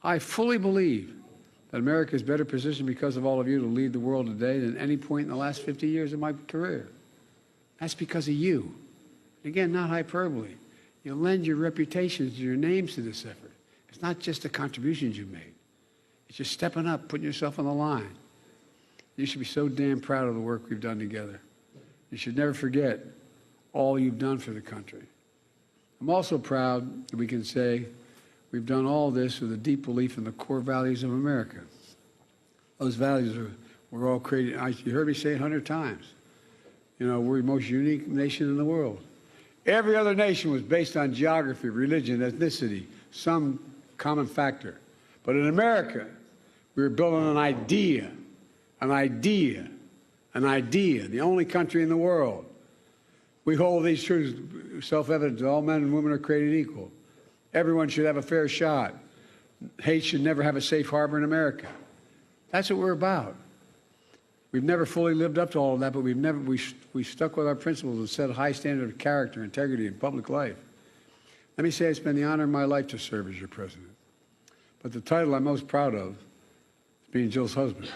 I fully believe that America is better positioned because of all of you to lead the world today than any point in the last 50 years of my career. That's because of you. Again, not hyperbole. You lend your reputations and your names to this effort. It's not just the contributions you made. It's just stepping up, putting yourself on the line. You should be so damn proud of the work we've done together. You should never forget all you've done for the country. I'm also proud that we can say we've done all this with a deep belief in the core values of America. Those values were all created. You heard me say it 100 times. You know, we're the most unique nation in the world. Every other nation was based on geography, religion, ethnicity, some common factor. But in America, we were built on an idea, the only country in the world. We hold these truths self-evident. All men and women are created equal. Everyone should have a fair shot. Hate should never have a safe harbor in America. That's what we're about. We've never fully lived up to all of that, but we stuck with our principles and set a high standard of character, integrity, in public life. Let me say it's been the honor of my life to serve as your president. But the title I'm most proud of is being Jill's husband.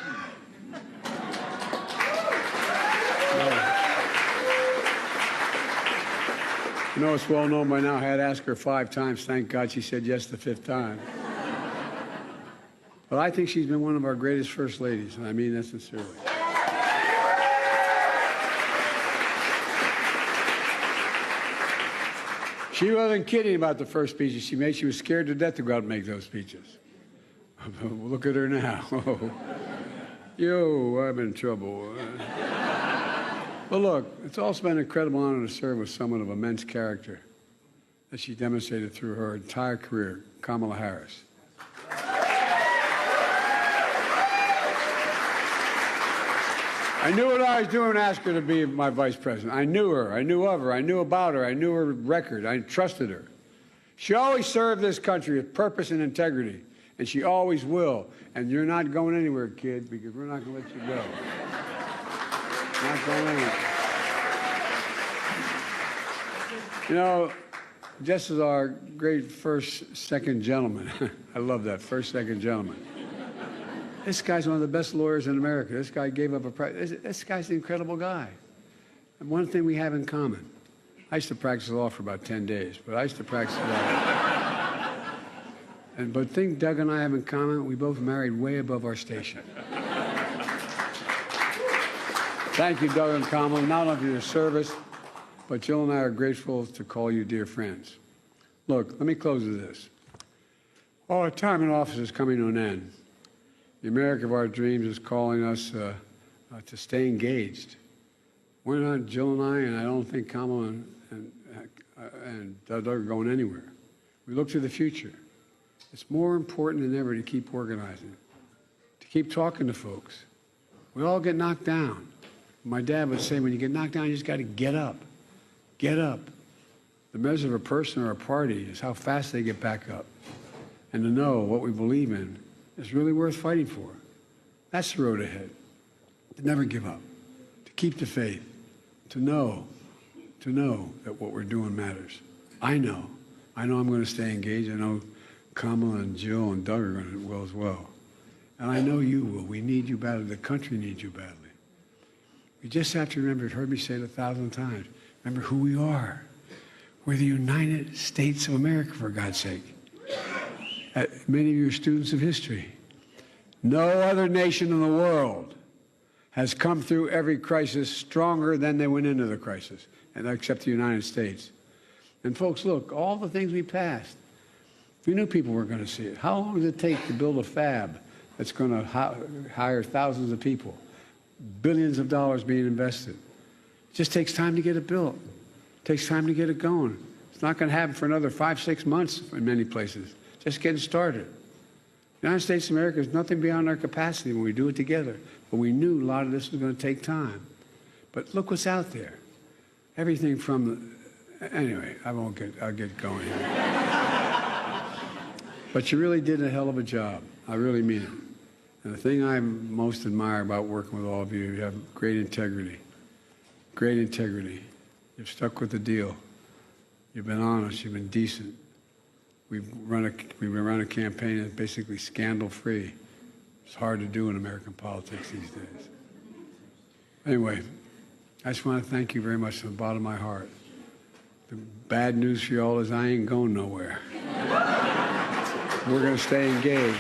You know, it's well known by now. I had to ask her 5 times. Thank God she said yes the 5th time. But I think she's been one of our greatest first ladies, and I mean that sincerely. She wasn't kidding about the first speeches she made. She was scared to death to go out and make those speeches. Look at her now. Yo, I'm in trouble. But look, it's also been an incredible honor to serve with someone of immense character that she demonstrated through her entire career, Kamala Harris. I knew what I was doing when I asked her to be my vice president. I knew her. I knew of her. I knew about her. I knew her record. I trusted her. She always served this country with purpose and integrity, and she always will. And you're not going anywhere, kid, because we're not going to let you go. Not going anywhere. You know, just as our great second gentleman, I love that, second gentleman. This guy's one of the best lawyers in America. This guy gave up a practice. This guy's an incredible guy. And one thing we have in common, I used to practice law for about 10 days, but I used to practice law. But the thing Doug and I have in common, we both married way above our station. Thank you, Doug and Kamala, not only for your service, but Jill and I are grateful to call you dear friends. Look, let me close with this. Our time in office is coming to an end. The America of our dreams is calling us to stay engaged. We're not, Jill and I don't think Kamala and Doug are going anywhere. We look to the future. It's more important than ever to keep organizing, to keep talking to folks. We all get knocked down. My dad would say, when you get knocked down, you just got to get up. Get up. The measure of a person or a party is how fast they get back up. And to know what we believe in is really worth fighting for. That's the road ahead. To never give up. To keep the faith. To know that what we're doing matters. I know I'm going to stay engaged. I know Kamala and Jill and Doug are going to do well as well. And I know you will. We need you badly. The country needs you badly. We just have to remember, you've heard me say it 1,000 times, remember who we are. We're the United States of America, for God's sake. Many of you are students of history. No other nation in the world has come through every crisis stronger than they went into the crisis, and except the United States. And folks, look, all the things we passed, we knew people were going to see it. How long does it take to build a fab that's going to hire thousands of people? Billions of dollars being invested. It just takes time to get it built. It takes time to get it going. It's not going to happen for another 5-6 months in many places. Just getting started. The United States of America is nothing beyond our capacity when we do it together. But we knew a lot of this was going to take time. But look what's out there. Everything from anyway, I'll get going here. But you really did a hell of a job. I really mean it. And the thing I most admire about working with all of you, you have great integrity. Great integrity. You've stuck with the deal. You've been honest. You've been decent. We've run a campaign that's basically scandal-free. It's hard to do in American politics these days. Anyway, I just want to thank you very much from the bottom of my heart. The bad news for you all is I ain't going nowhere. We're going to stay engaged.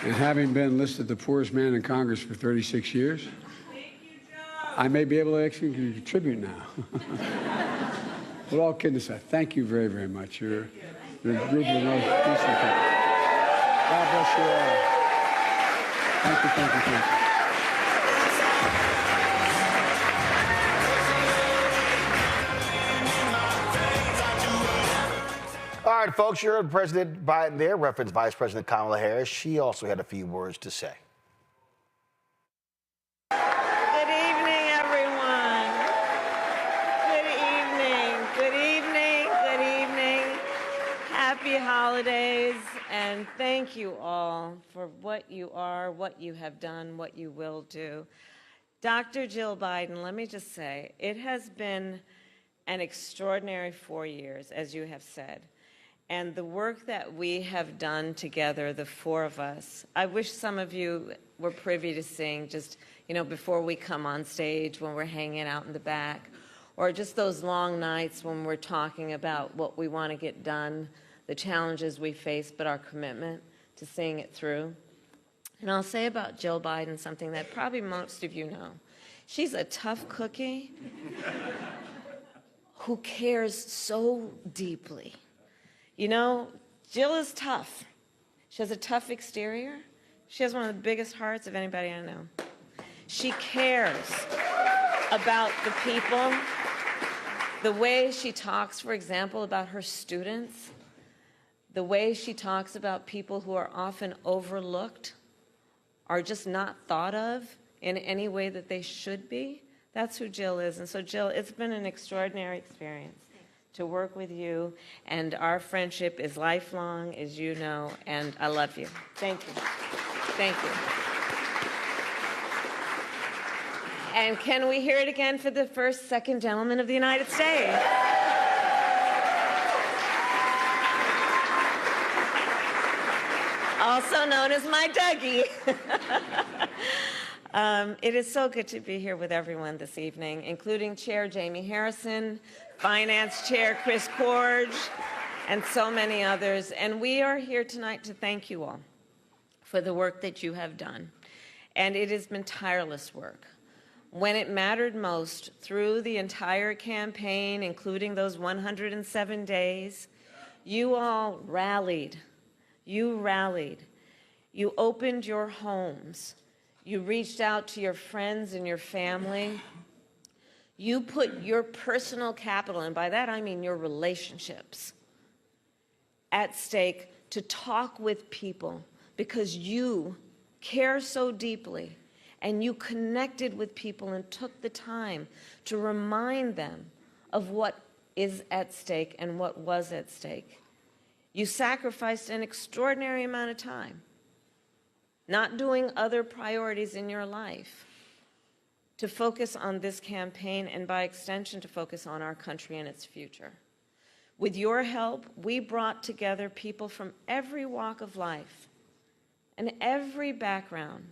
And having been listed the poorest man in Congress for 36 years, I may be able to actually contribute now. But all kidding aside, thank you very, very much. You're a group of the most decent people. God bless you all. Thank you, thank you, thank you. All right, folks, you heard President Biden there reference Vice President Kamala Harris. She also had a few words to say. Good evening, everyone. Good evening. Good evening. Good evening. Happy holidays, and thank you all for what you are, what you have done, what you will do. Dr. Jill Biden, let me just say, it has been an extraordinary 4 years, as you have said. And the work that we have done together, the four of us, I wish some of you were privy to seeing just, before we come on stage, when we're hanging out in the back, or just those long nights when we're talking about what we want to get done, the challenges we face, but our commitment to seeing it through. And I'll say about Jill Biden something that probably most of you know. She's a tough cookie who cares so deeply. Jill is tough. She has a tough exterior. She has one of the biggest hearts of anybody I know. She cares about the people. The way she talks, for example, about her students, the way she talks about people who are often overlooked, are just not thought of in any way that they should be, that's who Jill is. And so, Jill, it's been an extraordinary experience to work with you, and our friendship is lifelong, as you know, and I love you. Thank you. Thank you. And can we hear it again for the first second gentleman of the United States? Also known as my Dougie. It is so good to be here with everyone this evening, including Chair Jamie Harrison, Finance Chair Chris Corge, and so many others. And we are here tonight to thank you all for the work that you have done. And it has been tireless work. When it mattered most, through the entire campaign, including those 107 days, you all rallied. You rallied. You opened your homes. You reached out to your friends and your family. You put your personal capital, and by that I mean your relationships, at stake to talk with people because you care so deeply and you connected with people and took the time to remind them of what is at stake and what was at stake. You sacrificed an extraordinary amount of time, not doing other priorities in your life, to focus on this campaign and by extension to focus on our country and its future. With your help, we brought together people from every walk of life and every background,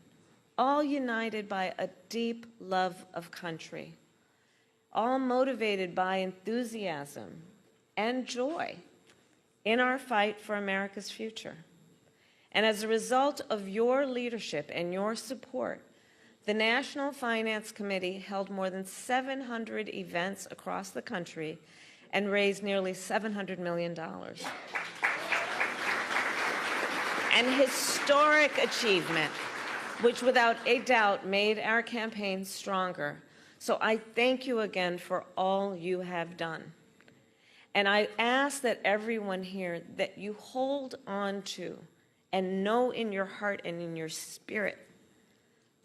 all united by a deep love of country, all motivated by enthusiasm and joy in our fight for America's future. And as a result of your leadership and your support, the National Finance Committee held more than 700 events across the country and raised nearly $700 million. An historic achievement, which without a doubt made our campaign stronger. So I thank you again for all you have done. And I ask that everyone here, that you hold on to and know in your heart and in your spirit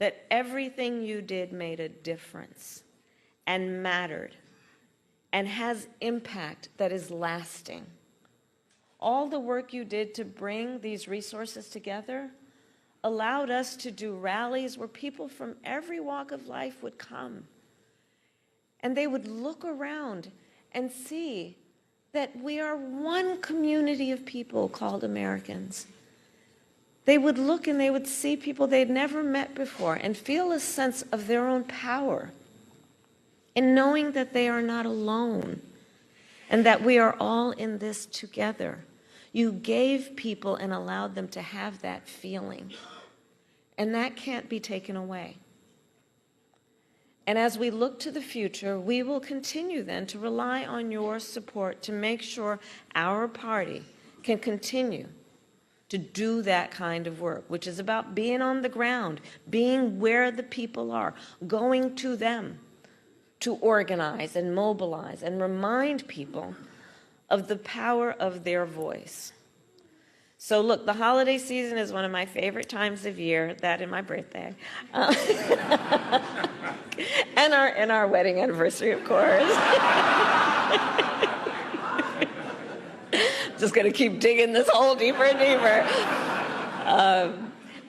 that everything you did made a difference and mattered and has impact that is lasting. All the work you did to bring these resources together allowed us to do rallies where people from every walk of life would come. And they would look around and see that we are one community of people called Americans. They would look and they would see people they'd never met before and feel a sense of their own power in knowing that they are not alone and that we are all in this together. You gave people and allowed them to have that feeling, and that can't be taken away. And as we look to the future, we will continue then to rely on your support to make sure our party can continue to do that kind of work, which is about being on the ground, being where the people are, going to them to organize and mobilize and remind people of the power of their voice. So look, the holiday season is one of my favorite times of year, that and my birthday. And our wedding anniversary, of course. Just going to keep digging this hole deeper and deeper.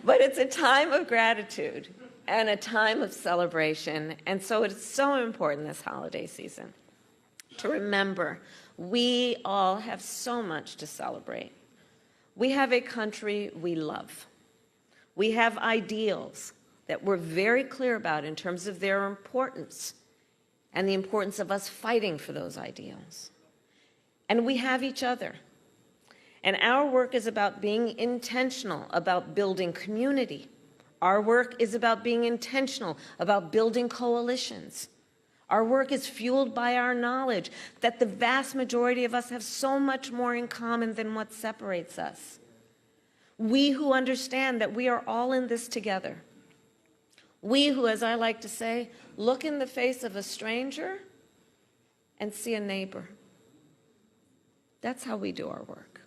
But it's a time of gratitude and a time of celebration. And so it's so important this holiday season to remember we all have so much to celebrate. We have a country we love. We have ideals that we're very clear about in terms of their importance and the importance of us fighting for those ideals. And we have each other. And our work is about being intentional about building community. Our work is about being intentional about building coalitions. Our work is fueled by our knowledge that the vast majority of us have so much more in common than what separates us. We who understand that we are all in this together. We who, as I like to say, look in the face of a stranger and see a neighbor. That's how we do our work.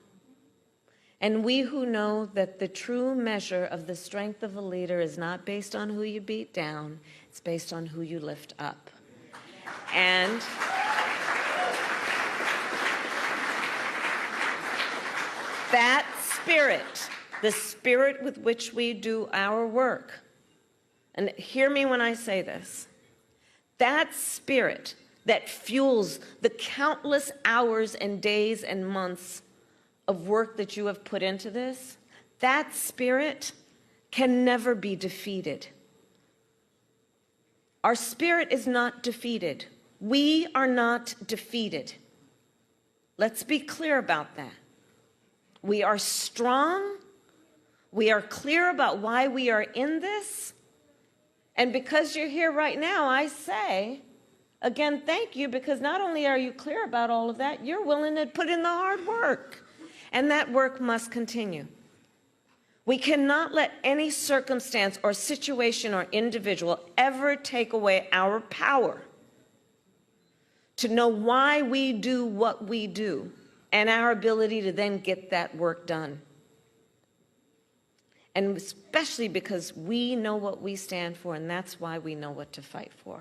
And we who know that the true measure of the strength of a leader is not based on who you beat down, it's based on who you lift up. And that spirit, the spirit with which we do our work, and hear me when I say this, that spirit that fuels the countless hours and days and months of work that you have put into this, that spirit can never be defeated. Our spirit is not defeated. We are not defeated. Let's be clear about that. We are strong. We are clear about why we are in this. And because you're here right now, I say, again, thank you, because not only are you clear about all of that, you're willing to put in the hard work. And that work must continue. We cannot let any circumstance or situation or individual ever take away our power to know why we do what we do, and our ability to then get that work done. And especially because we know what we stand for, and that's why we know what to fight for.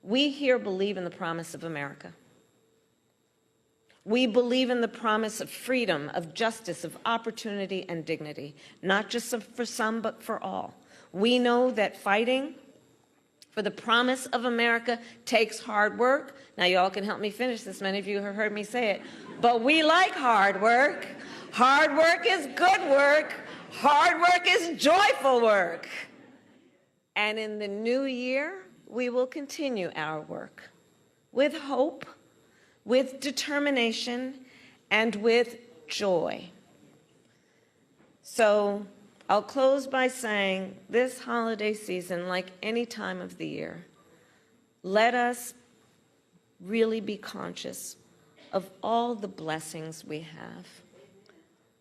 We here believe in the promise of America. We believe in the promise of freedom, of justice, of opportunity and dignity, not just for some, but for all. We know that fighting for the promise of America takes hard work. Now, you all can help me finish this. Many of you have heard me say it. But we like hard work. Hard work is good work. Hard work is joyful work. And in the new year, we will continue our work with hope, with determination, and with joy. So I'll close by saying this holiday season, like any time of the year, let us really be conscious of all the blessings we have.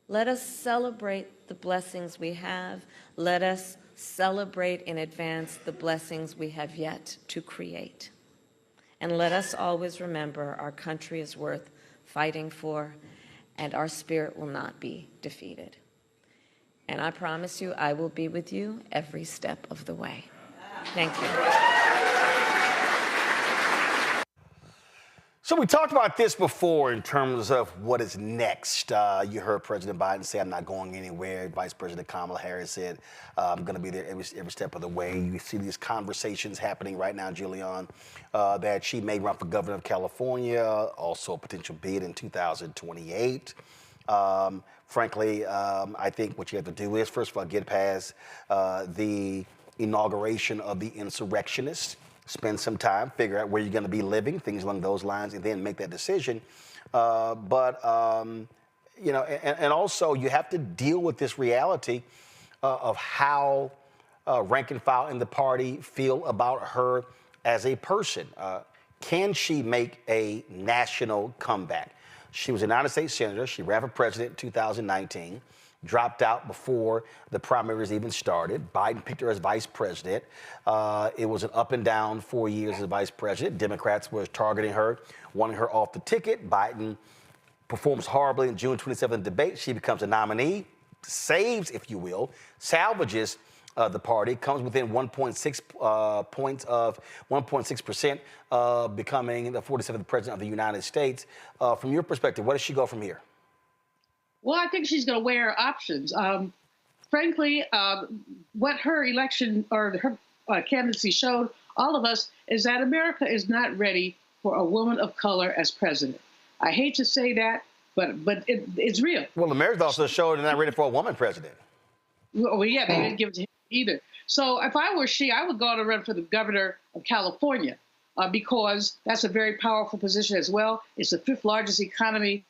Let us celebrate the blessings we have. Let us celebrate in advance the blessings we have yet to create. And let us always remember our country is worth fighting for, and our spirit will not be defeated. And I promise you, I will be with you every step of the way. Thank you. So we talked about this before in terms of what is next. You heard President Biden say, I'm not going anywhere. Vice President Kamala Harris said, I'm going to be there every step of the way. You see these conversations happening right now, Giuliani, that she may run for governor of California, also a potential bid in 2028. Frankly, I think what you have to do is, first of all, get past the inauguration of the insurrectionists. Spend some time, figure out where you're going to be living, things along those lines, and then make that decision. You know, and also you have to deal with this reality of how rank and file in the party feel about her as a person. Can she make a national comeback? She was a United States Senator. She ran for president in 2019. Dropped out before the primaries even started. Biden picked her as vice president. It was an up and down 4 years as vice president. Democrats were targeting her, wanting her off the ticket. Biden performs horribly in June 27th debate. She becomes a nominee, saves, if you will, salvages the party, comes within 1.6 points of 1.6% of becoming the 47th president of the United States. From your perspective, where does she go from here? Well, I think she's going to weigh her options. Frankly, what her election or her candidacy showed all of us is that America is not ready for a woman of color as president. I hate to say that, but it's real. Well, America also showed they're not ready for a woman president. Well, yeah, they didn't give it to him either. So if I were she, I would go on and run for the governor of California because that's a very powerful position as well. It's the 5th largest economy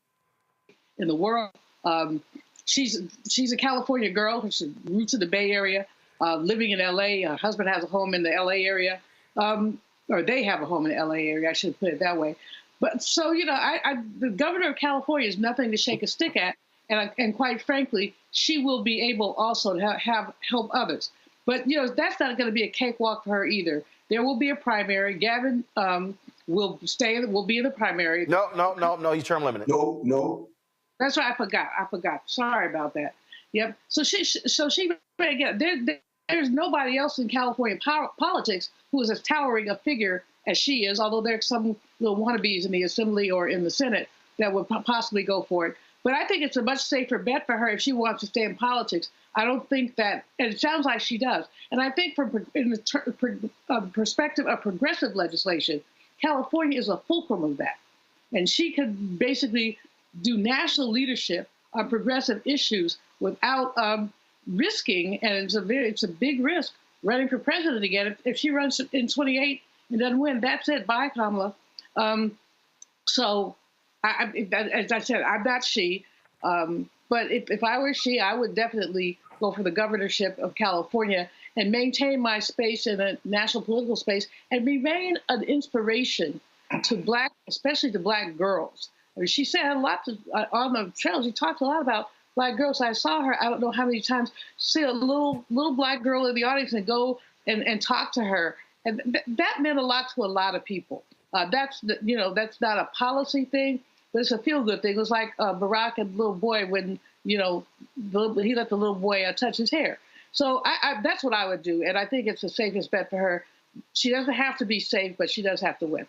in the world. She's a California girl. She's roots in the Bay Area, living in L.A. Her husband has a home in the L.A. area, or they have a home in the L.A. area. I should put it that way. But so, you know, the governor of California is nothing to shake a stick at. And quite frankly, she will be able also to help others. But, you know, that's not going to be a cakewalk for her either. There will be a primary. Gavin will be in the primary. No, he's term limited. No. That's right. I forgot. Sorry about that. Yep. So she again, there's nobody else in California politics who is as towering a figure as she is, although there's some little wannabes in the Assembly or in the Senate that would possibly go for it. But I think it's a much safer bet for her if she wants to stay in politics. I don't think that, and it sounds like she does. And I think in the perspective of progressive legislation, California is a fulcrum of that. And she could basically do national leadership on progressive issues without risking, and it's a big risk, running for president again. If she runs in 28 and doesn't win, that's it. Bye, Kamala. So, as I said, I'm not she. But if I were she, I would definitely go for the governorship of California and maintain my space in a national political space and remain an inspiration to especially to Black girls. I mean, she said a lot on the trail. She talked a lot about Black girls. I saw her, I don't know how many times, see a little Black girl in the audience and go and talk to her. And that meant a lot to a lot of people. That's not a policy thing, but it's a feel-good thing. It was like Barack and the little boy when he let the little boy touch his hair. So that's what I would do, and I think it's the safest bet for her. She doesn't have to be safe, but she does have to win.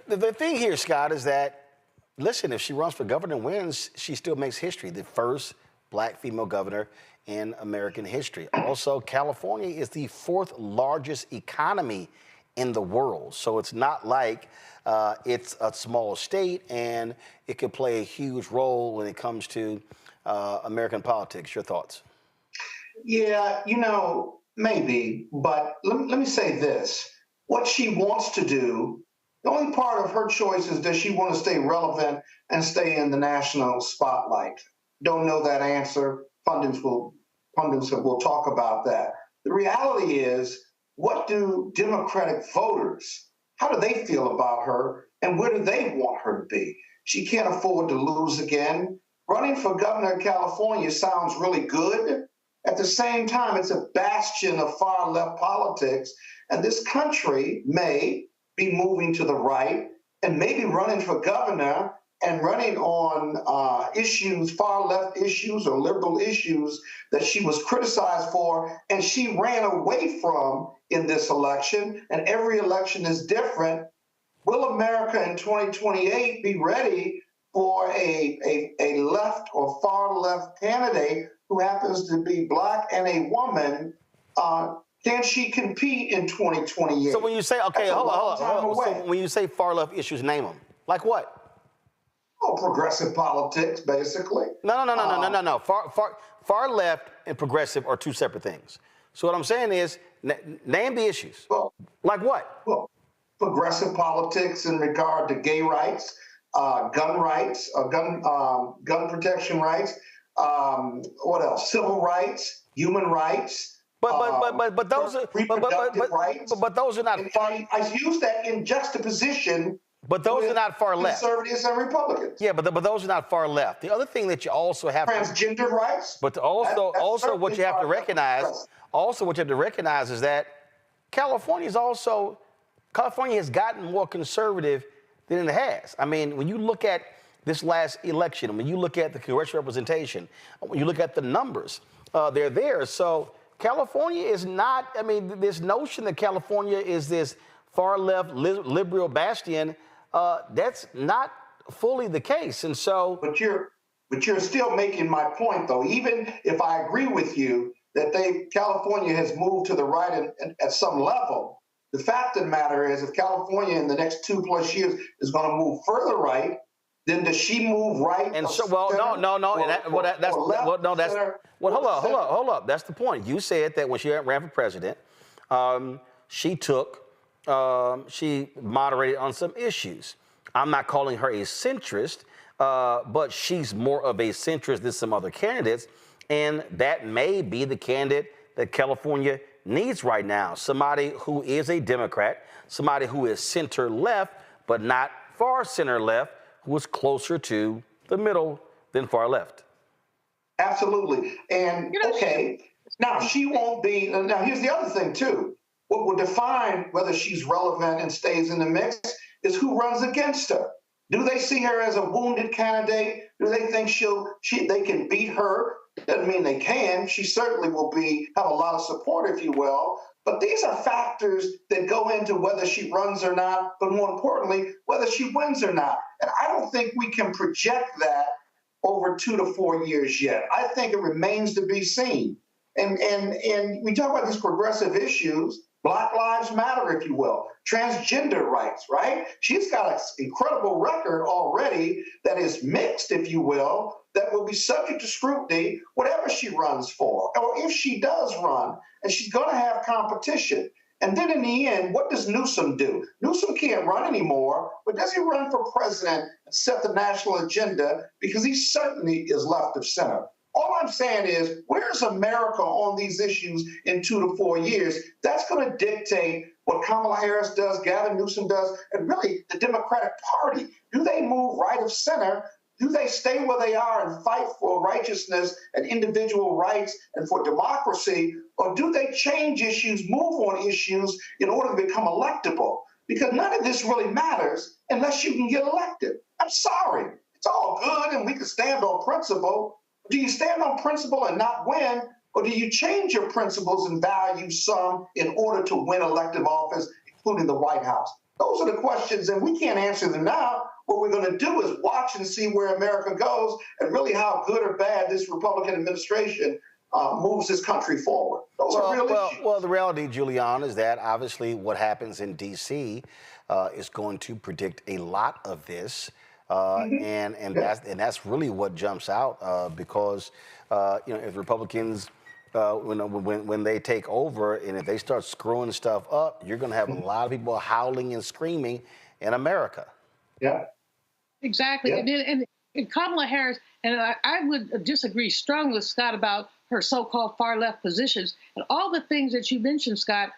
The thing here, Scott, is that, listen, if she runs for governor and wins, she still makes history. The first black female governor in American history. Also, California is the 4th largest economy in the world. So it's not like it's a small state and it could play a huge role when it comes to American politics. Your thoughts? Yeah, maybe, but let me say this. What she wants to do, the only part of her choice is does she want to stay relevant and stay in the national spotlight? Don't know that answer. Pundits will talk about that. The reality is, what do Democratic voters, how do they feel about her, and where do they want her to be? She can't afford to lose again. Running for governor of California sounds really good. At the same time, it's a bastion of far-left politics, and this country may be moving to the right and maybe running for governor and running on issues, far-left issues or liberal issues that she was criticized for and she ran away from in this election, and every election is different. Will America in 2028 be ready for a left or far-left candidate who happens to be black and a woman? Can she compete in 2028? So when you say, okay, hold on. So when you say far-left issues, name them. Like what? Oh, progressive politics, basically. No. Far left and progressive are two separate things. So what I'm saying is, name the issues. Well, like what? Well, progressive politics in regard to gay rights, gun rights, gun protection rights. What else? Civil rights, human rights. But those are reproductive rights. But those are not far. I use that in juxtaposition. But those are not far left. Conservatives and Republicans. Yeah, but those are not far left. The other thing that you also have transgender rights. But also what you have to recognize. Also, what you have to recognize is that California has gotten more conservative than it has. I mean, when you look at this last election, when you look at the congressional representation, when you look at the numbers, they're there. So California is not. I mean, this notion that California is this far left liberal bastion. That's not fully the case, and so. But you're still making my point, though. Even if I agree with you that California has moved to the right at some level, the fact of the matter is, if California in the next 2+ years is going to move further right, then does she move right? And so, hold up. That's the point. You said that when she ran for president, she moderated on some issues. I'm not calling her a centrist, but she's more of a centrist than some other candidates, and that may be the candidate that California needs right now. Somebody who is a Democrat, somebody who is center-left, but not far center-left, who is closer to the middle than far left. Absolutely. And, okay, now she won't be, now here's the other thing, too. What will define whether she's relevant and stays in the mix is who runs against her. Do they see her as a wounded candidate? Do they think they can beat her? Doesn't mean they can. She certainly will have a lot of support, if you will. But these are factors that go into whether she runs or not, but more importantly, whether she wins or not. And I don't think we can project that over 2 to 4 years yet. I think it remains to be seen. And we talk about these progressive issues. Black Lives Matter, if you will, transgender rights, right? She's got an incredible record already that is mixed, if you will, that will be subject to scrutiny, whatever she runs for, or if she does run, and she's going to have competition. And then in the end, what does Newsom do? Newsom can't run anymore, but does he run for president and set the national agenda? Because he certainly is left of center. All I'm saying is, where's America on these issues in 2 to 4 years? That's going to dictate what Kamala Harris does, Gavin Newsom does, and really the Democratic Party. Do they move right of center? Do they stay where they are and fight for righteousness and individual rights and for democracy? Or do they change issues, move on issues in order to become electable? because none of this really matters unless you can get elected. I'm sorry. It's all good and we can stand on principle. Do you stand on principle and not win, or do you change your principles and values some in order to win elective office, including the White House? Those are the questions, and we can't answer them now. What we're going to do is watch and see where America goes and really how good or bad this Republican administration moves this country forward. Those are real issues. Well, the reality, Giuliani, is that obviously what happens in D.C. Is going to predict a lot of this. And that's really what jumps out because if Republicans when they take over and if they start screwing stuff up, you're going to have a lot of people howling and screaming in America. Yeah, exactly. Yeah. And Kamala Harris, and I would disagree strongly with Scott about her so-called far left positions and all the things that you mentioned, Scott.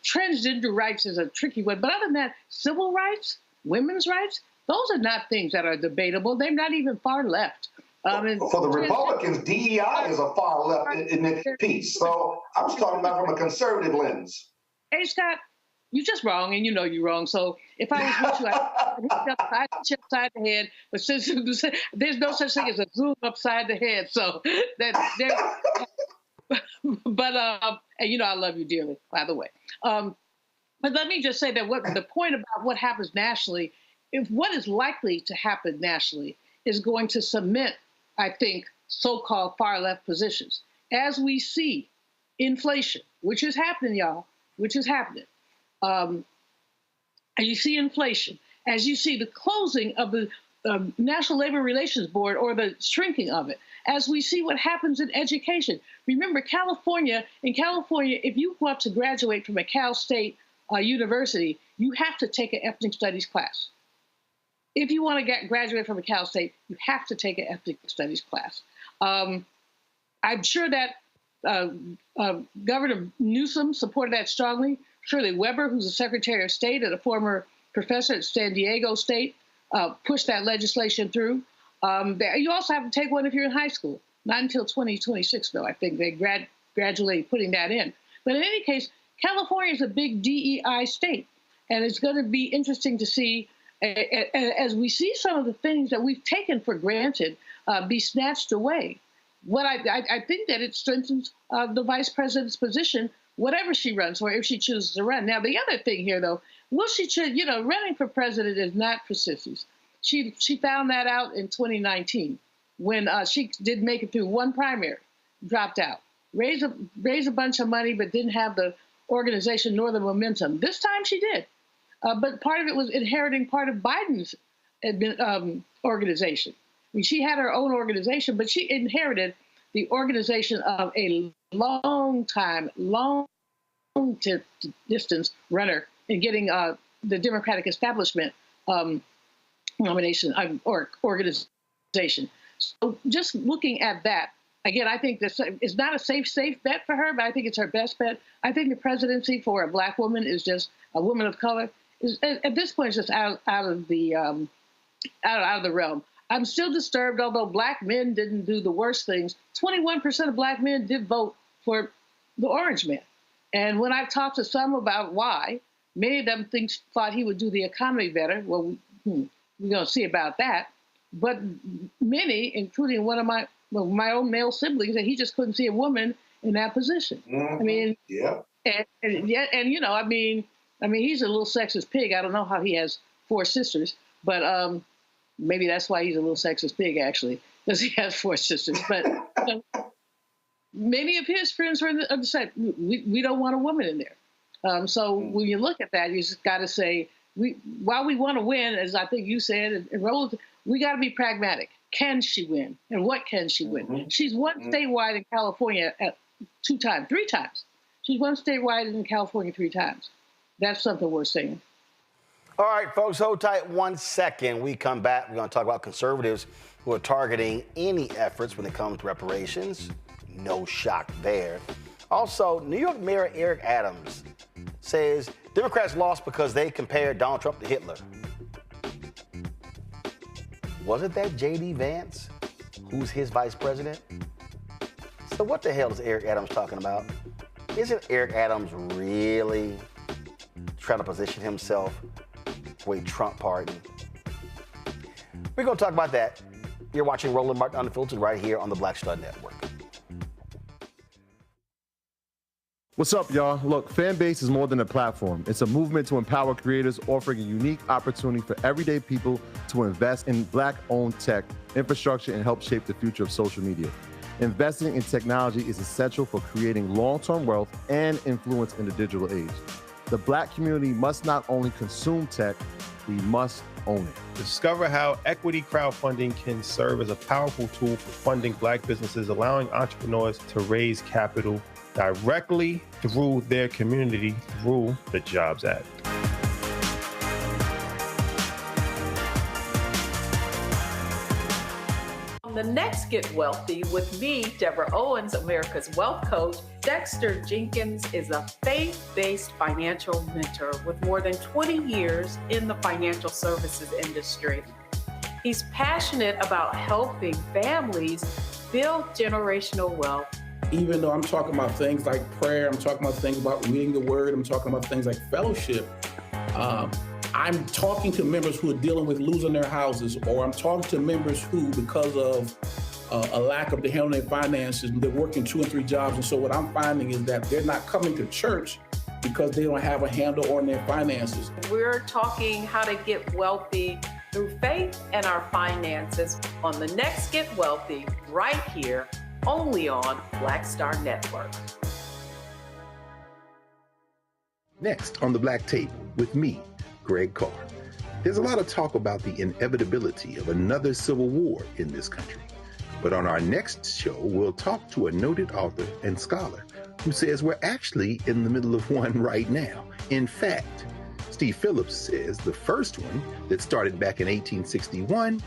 Transgender rights is a tricky one, but other than that, civil rights, women's rights, those are not things that are debatable. They're not even far left. For the Republicans, DEI is a far left in its piece. So I was talking about from a conservative lens. Hey, Scott, you're just wrong, and you know you're wrong. So if I was with you, I'd hit you upside the head. But since there's no such thing as a zoom upside the head, so that but and I love you dearly, by the way. But let me just say that the point about what happens nationally, if what is likely to happen nationally is going to cement, I think, so-called far-left positions. As we see inflation, which is happening, y'all, which is happening. And you see inflation, as you see the closing of the National Labor Relations Board or the shrinking of it, as we see what happens in education. Remember, in California, if you want to graduate from a Cal State university, you have to take an ethnic studies class. If you want to graduate from a Cal State, you have to take an ethnic studies class. I'm sure that Governor Newsom supported that strongly. Shirley Weber, who's the Secretary of State and a former professor at San Diego State, pushed that legislation through. You also have to take one if you're in high school. Not until 2026, though. I think they gradually putting that in. But in any case, California is a big DEI state, and it's going to be interesting to see as we see some of the things that we've taken for granted be snatched away. What I think that it strengthens the vice president's position, whatever she runs for, if she chooses to run. Now, the other thing here, though, running for president is not for sissies. She found that out in 2019 when she did make it through one primary, dropped out, raised a bunch of money, but didn't have the organization nor the momentum. This time she did. But part of it was inheriting part of Biden's organization. I mean, she had her own organization, but she inherited the organization of a long distance runner in getting the Democratic establishment nomination or organization. So just looking at that, again, I think this is not a safe bet for her, but I think it's her best bet. I think the presidency for a Black woman is just a woman of color. At this point, it's just out of the realm. I'm still disturbed, although Black men didn't do the worst things. 21% of Black men did vote for the Orange Man. And when I've talked to some about why, many of them thought he would do the economy better. Well, we're going to see about that. But many, including one of my own male siblings, that he just couldn't see a woman in that position. Mm-hmm. I mean, yeah. I mean, he's a little sexist pig. I don't know how he has 4 sisters, but maybe that's why he's a little sexist pig, actually, because he has 4 sisters. But many of his friends were on the side. We don't want a woman in there. So when you look at that, you just got to say, while we want to win, as I think you said, and Roland, we got to be pragmatic. Can she win? And what can she win? Mm-hmm. She's won statewide in California 3 times. She's won statewide in California 3 times. That's something worth saying. All right, folks, hold tight 1 second. We come back. We're going to talk about conservatives who are targeting any efforts when it comes to reparations. No shock there. Also, New York Mayor Eric Adams says Democrats lost because they compared Donald Trump to Hitler. Wasn't that J.D. Vance, who's his vice president? So what the hell is Eric Adams talking about? Isn't Eric Adams really trying to position himself for a Trump pardon. We're going to talk about that. You're watching Roland Martin Unfiltered right here on the Black Star Network. What's up, y'all? Look, Fanbase is more than a platform. It's a movement to empower creators, offering a unique opportunity for everyday people to invest in Black-owned tech, infrastructure, and help shape the future of social media. Investing in technology is essential for creating long-term wealth and influence in the digital age. The Black community must not only consume tech, we must own it. Discover how equity crowdfunding can serve as a powerful tool for funding Black businesses, allowing entrepreneurs to raise capital directly through their community through the Jobs Act. On the next Get Wealthy with me, Deborah Owens, America's Wealth Coach, Dexter Jenkins is a faith-based financial mentor with more than 20 years in the financial services industry. He's passionate about helping families build generational wealth. Even though I'm talking about things like prayer, I'm talking about things about reading the word, I'm talking about things like fellowship, I'm talking to members who are dealing with losing their houses, or I'm talking to members who, because of a lack of the handling their finances, they're working 2 and 3 jobs. And so what I'm finding is that they're not coming to church because they don't have a handle on their finances. We're talking how to get wealthy through faith and our finances on the next Get Wealthy right here, only on Black Star Network. Next on the Black Table with me, Greg Carr. There's a lot of talk about the inevitability of another civil war in this country. But on our next show, we'll talk to a noted author and scholar who says we're actually in the middle of one right now. In fact, Steve Phillips says the first one that started back in 1861,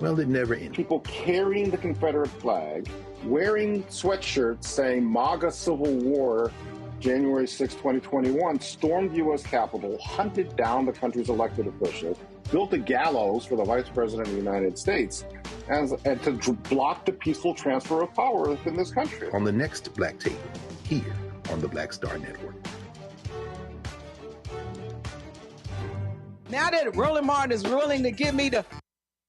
well, it never ended. People carrying the Confederate flag, wearing sweatshirts saying MAGA Civil War, January 6, 2021, stormed the U.S. Capitol, hunted down the country's elected officials, built a gallows for the Vice President of the United States, and to block the peaceful transfer of power within this country. On the next Black Table, here on the Black Star Network. Now that Roland Martin is willing to give me the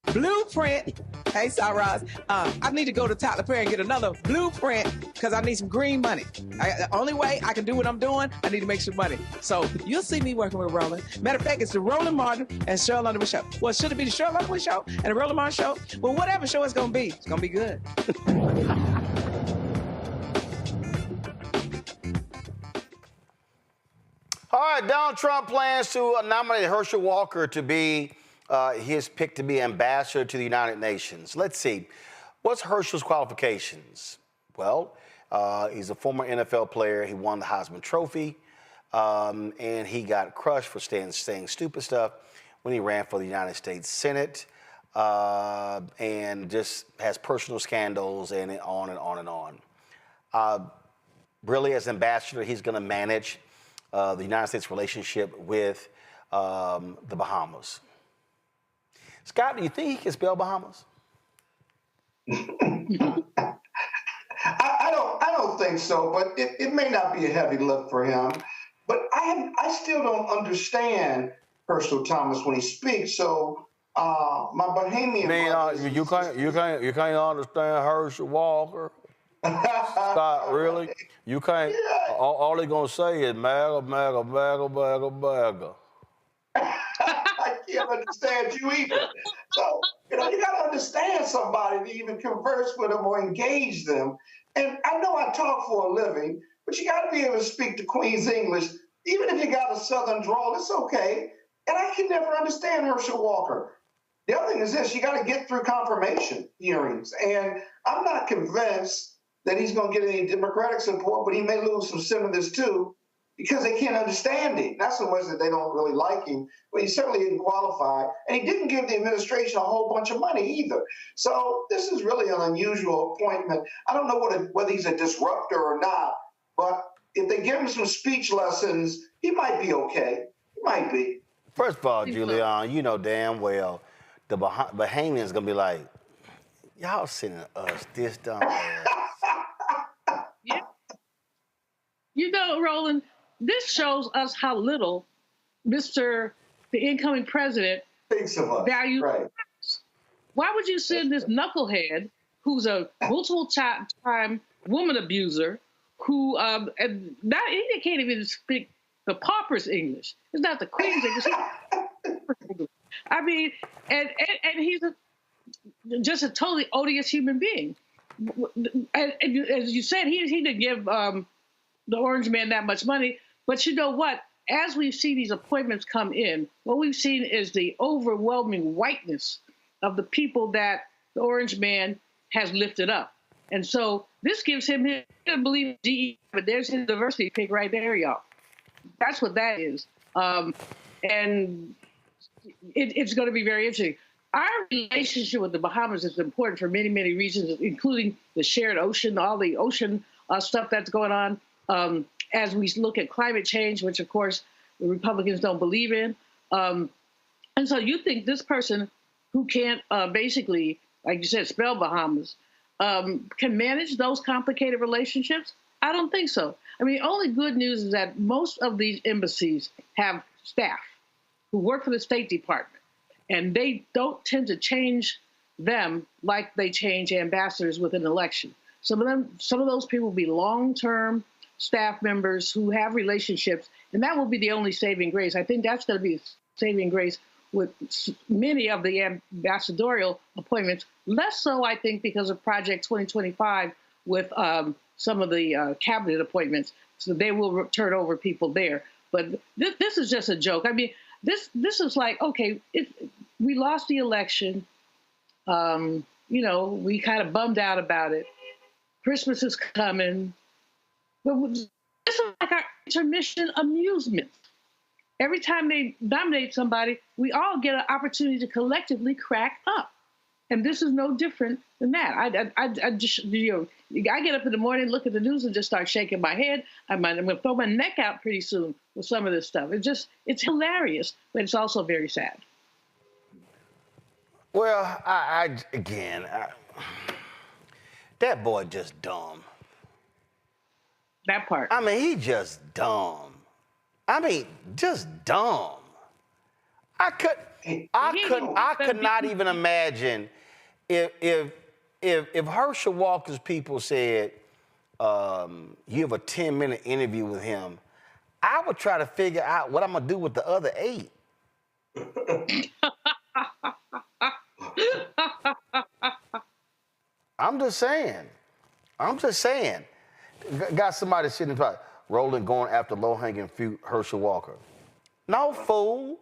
blueprint, hey, Cyrus, I need to go to Tyler Perry and get another blueprint because I need some green money. The only way I can do what I'm doing, I need to make some money. So you'll see me working with Roland. Matter of fact, it's the Roland Martin and Cheryl Underwood show. Well, should it be the Cheryl Underwood show and the Roland Martin show? Well, whatever show it's going to be good. All right, Donald Trump plans to nominate Herschel Walker to be his pick to be ambassador to the United Nations. Let's see. What's Herschel's qualifications? Well, he's a former NFL player. He won the Heisman Trophy, and he got crushed for saying stupid stuff when he ran for the United States Senate, and just has personal scandals and on and on and on. Really, as ambassador, he's going to manage the United States relationship with the Bahamas. Scott, do you think he can spell Bahamas? I don't think so, but it may not be a heavy lift for him. But I still don't understand Herschel Thomas when he speaks. So my Bahamian brothers, you can't understand Herschel Walker. Scott, really? You can't. Yeah. All they're gonna say is MAGA, MAGA, MAGA, MAGA, MAGA. I can't understand you either. So, you got to understand somebody to even converse with them or engage them. And I know I talk for a living, but you got to be able to speak the Queen's English. Even if you got a Southern drawl, it's okay. And I can never understand Herschel Walker. The other thing is this, you got to get through confirmation hearings. And I'm not convinced that he's going to get any Democratic support, but he may lose some senators too, because they can't understand him. Not so much that they don't really like him, but he certainly didn't qualify. And he didn't give the administration a whole bunch of money either. So this is really an unusual appointment. I don't know whether he's a disruptor or not, but if they give him some speech lessons, he might be okay. He might be. First of all, Giuliani, you know damn well the Bahamians going to be like, y'all sending us this dumb ass. Yeah. You know, Roland, this shows us how little the incoming president thinks of us. Values. Right. Why would you send this knucklehead, who's a multiple-time woman abuser, who and not he can't even speak the pauper's English. It's not the Queen's English. I mean, and he's just a totally odious human being. And as you said, he didn't give the Orange Man that much money. But you know what? As we've seen these appointments come in, what we've seen is the overwhelming whiteness of the people that the Orange Man has lifted up. And so this gives him his, I believe, DE, but there's his diversity pick right there, y'all. That's what that is. And it's going to be very interesting. Our relationship with the Bahamas is important for many, many reasons, including the shared ocean, all the ocean stuff that's going on, as we look at climate change, which, of course, the Republicans don't believe in. And so you think this person who can't basically, like you said, spell Bahamas, can manage those complicated relationships? I don't think so. I mean, only good news is that most of these embassies have staff who work for the State Department, and they don't tend to change them like they change ambassadors with an election. Some of those people will be long-term staff members who have relationships, and that will be the only saving grace. I think that's going to be saving grace with many of the ambassadorial appointments, less so, I think, because of Project 2025 with some of the cabinet appointments. So they will turn over people there. But this is just a joke. I mean, this is like, okay, we lost the election. We kind of bummed out about it. Christmas is coming. But this is like our intermission amusement. Every time they nominate somebody, we all get an opportunity to collectively crack up. And this is no different than that. I just, I get up in the morning, look at the news, and just start shaking my head. I'm going to throw my neck out pretty soon with some of this stuff. It's hilarious, but it's also very sad. Well, that boy just dumb. That part. I mean, he just dumb. I mean, just dumb. I could not even imagine if Herschel Walker's people said you have a 10-minute interview with him, I would try to figure out what I'm gonna do with the other 8. I'm just saying. Got somebody sitting in Roland going after low-hanging fruit, Herschel Walker. No, fool.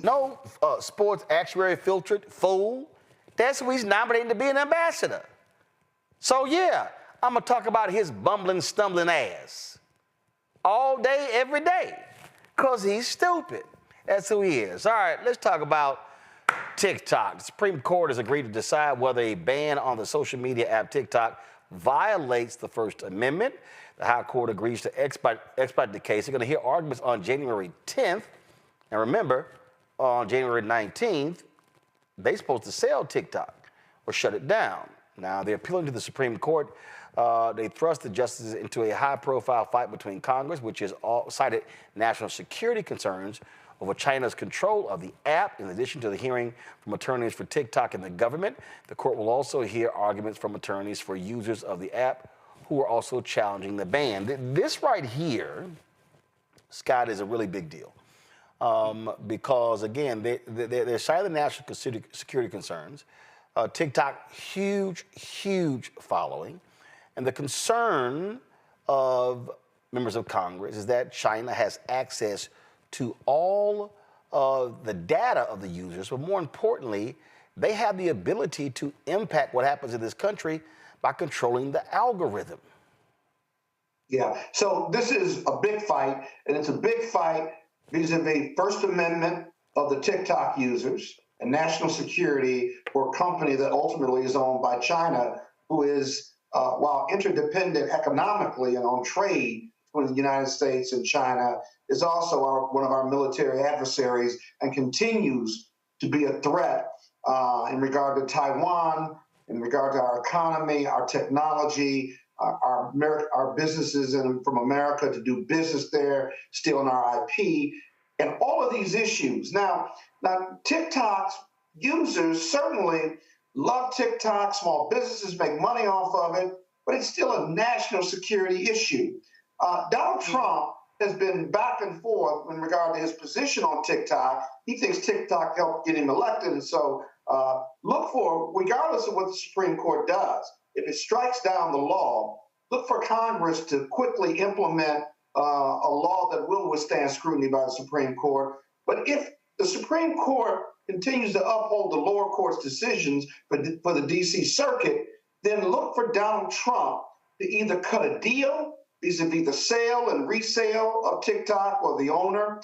No sports actuary filtered, fool. That's who he's nominated to be an ambassador. So, yeah, I'm going to talk about his bumbling, stumbling ass all day, every day, because he's stupid. That's who he is. All right, let's talk about TikTok. The Supreme Court has agreed to decide whether a ban on the social media app TikTok violates the First Amendment. The High Court agrees to expedite the case. They're going to hear arguments on January 10th. And remember, on January 19th, they're supposed to sell TikTok or shut it down. Now, they're appealing to the Supreme Court. They thrust the justices into a high-profile fight between Congress, which has cited national security concerns over China's control of the app, in addition to the hearing from attorneys for TikTok and the government. The court will also hear arguments from attorneys for users of the app who are also challenging the ban. This right here, Scott, is a really big deal because, again, they're citing the national security concerns. TikTok, huge following. And the concern of members of Congress is that China has access to all of the data of the users, but more importantly, they have the ability to impact what happens in this country by controlling the algorithm. Yeah, so this is a big fight, and it's a big fight vis-a-vis First Amendment of the TikTok users and national security for a company that ultimately is owned by China, who is, while interdependent economically and on trade between the United States and China, is also one of our military adversaries and continues to be a threat in regard to Taiwan, in regard to our economy, our technology, our businesses from America to do business there, stealing our IP. and all of these issues. Now TikTok's users certainly love TikTok. Small businesses make money off of it, but it's still a national security issue. Donald Trump has been back and forth in regard to his position on TikTok. He thinks TikTok helped get him elected. And so look for, regardless of what the Supreme Court does, if it strikes down the law, look for Congress to quickly implement a law that will withstand scrutiny by the Supreme Court. But if the Supreme Court continues to uphold the lower court's decisions for the D.C. Circuit, then look for Donald Trump to either cut a deal vis-a-vis the sale and resale of TikTok or the owner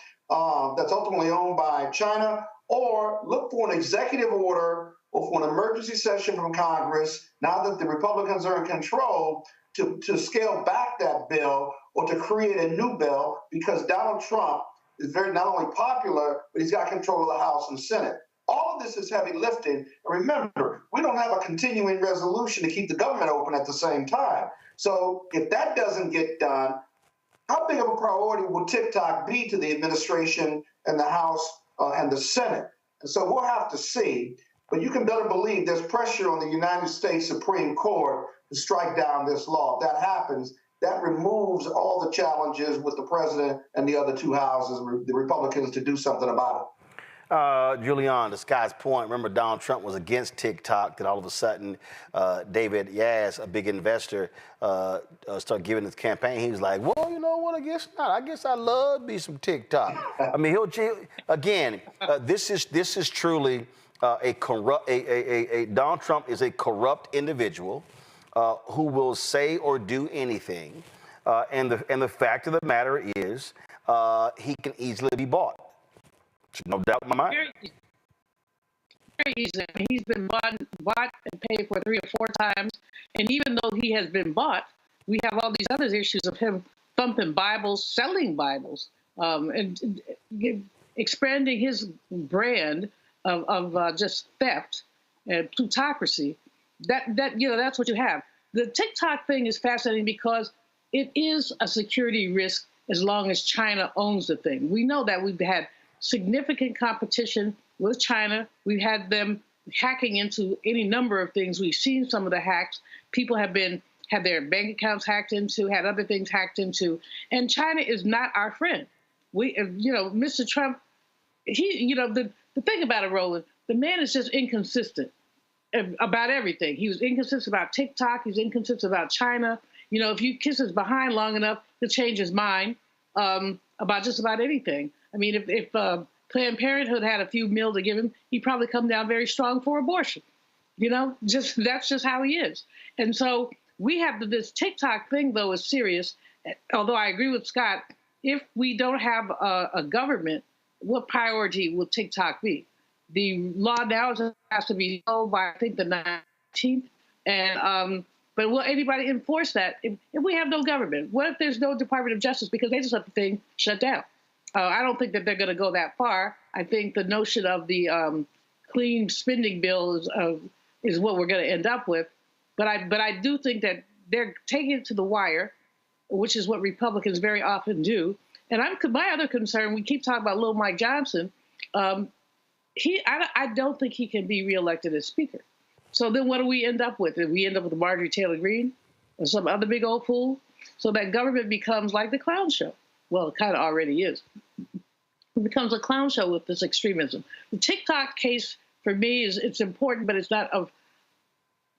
that's ultimately owned by China, or look for an executive order or for an emergency session from Congress, now that the Republicans are in control, to scale back that bill or to create a new bill, because Donald Trump is not only popular, but he's got control of the House and Senate. All of this is heavy lifting. And remember, we don't have a continuing resolution to keep the government open at the same time. So if that doesn't get done, how big of a priority will TikTok be to the administration and the House and the Senate? And so we'll have to see. But you can better believe there's pressure on the United States Supreme Court to strike down this law. If that happens, that removes all the challenges with the president and the other two houses, the Republicans, to do something about it. Giuliani, to Scott's point, remember Donald Trump was against TikTok, then all of a sudden David Yaz, a big investor, started giving his campaign. He was like, well, you know what, I guess not. I guess I love me some TikTok. I mean, this is truly Donald Trump is a corrupt individual who will say or do anything. And the fact of the matter is he can easily be bought. No doubt in my mind. Very easy. He's been bought and paid for 3 or 4 times. And even though he has been bought, we have all these other issues of him thumping Bibles, selling Bibles, and expanding his brand of just theft and plutocracy. That's what you have. The TikTok thing is fascinating because it is a security risk as long as China owns the thing. We know that we've had significant competition with China. We've had them hacking into any number of things. We've seen some of the hacks. People have had their bank accounts hacked into, had other things hacked into, and China is not our friend. Mr. Trump, the thing about it, Roland, the man is just inconsistent about everything. He was inconsistent about TikTok. He's inconsistent about China. If you kiss his behind long enough, he'll change his mind about just about anything. I mean, if Planned Parenthood had a few mil to give him, he'd probably come down very strong for abortion. That's just how he is. And so we have this TikTok thing, though, is serious. Although I agree with Scott, if we don't have a government, what priority will TikTok be? The law now has to be held by, I think, the 19th. And but will anybody enforce that if we have no government? What if there's no Department of Justice because they just let the thing shut down? I don't think that they're going to go that far. I think the notion of the clean spending bill is what we're going to end up with. But I do think that they're taking it to the wire, which is what Republicans very often do. And my other concern, we keep talking about Lil Mike Johnson. I don't think he can be reelected as Speaker. So then what do we end up with? We end up with Marjorie Taylor Greene or some other big old fool? So that government becomes like the clown show. Well, it kind of already is. It becomes a clown show with this extremism. The TikTok case, for me, it's important, but it's not of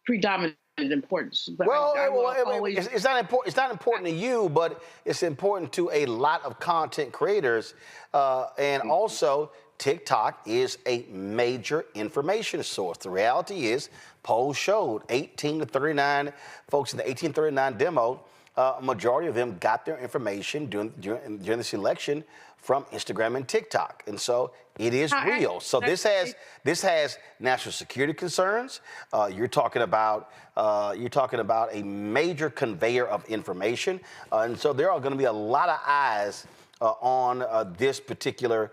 predominant importance. But it's not important. It's not important to you, but it's important to a lot of content creators, and also TikTok is a major information source. The reality is, polls showed 18 to 39 folks in the 1839 demo. A majority of them got their information during this election from Instagram and TikTok, and so it is real. So this has national security concerns. You're talking about a major conveyor of information, and so there are going to be a lot of eyes on this particular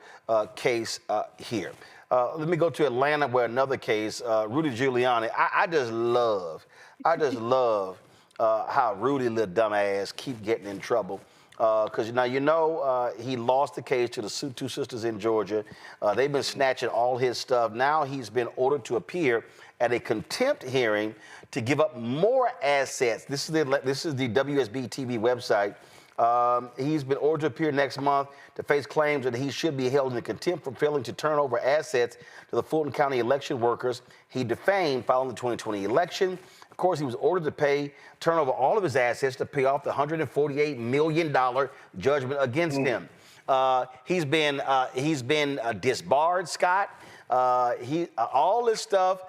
case here. Let me go to Atlanta, where another case, Rudy Giuliani. I just love how Rudy, little dumbass, keep getting in trouble Because now he lost the case to the two sisters in Georgia. They've been snatching all his stuff. Now he's been ordered to appear at a contempt hearing to give up more assets. This is the WSB TV website. He's been ordered to appear next month to face claims that he should be held in contempt for failing to turn over assets to the Fulton County election workers he defamed following the 2020 election. Of course, he was ordered to turn over all of his assets to pay off the $148 million judgment against him. He's been disbarred, Scott. All this stuff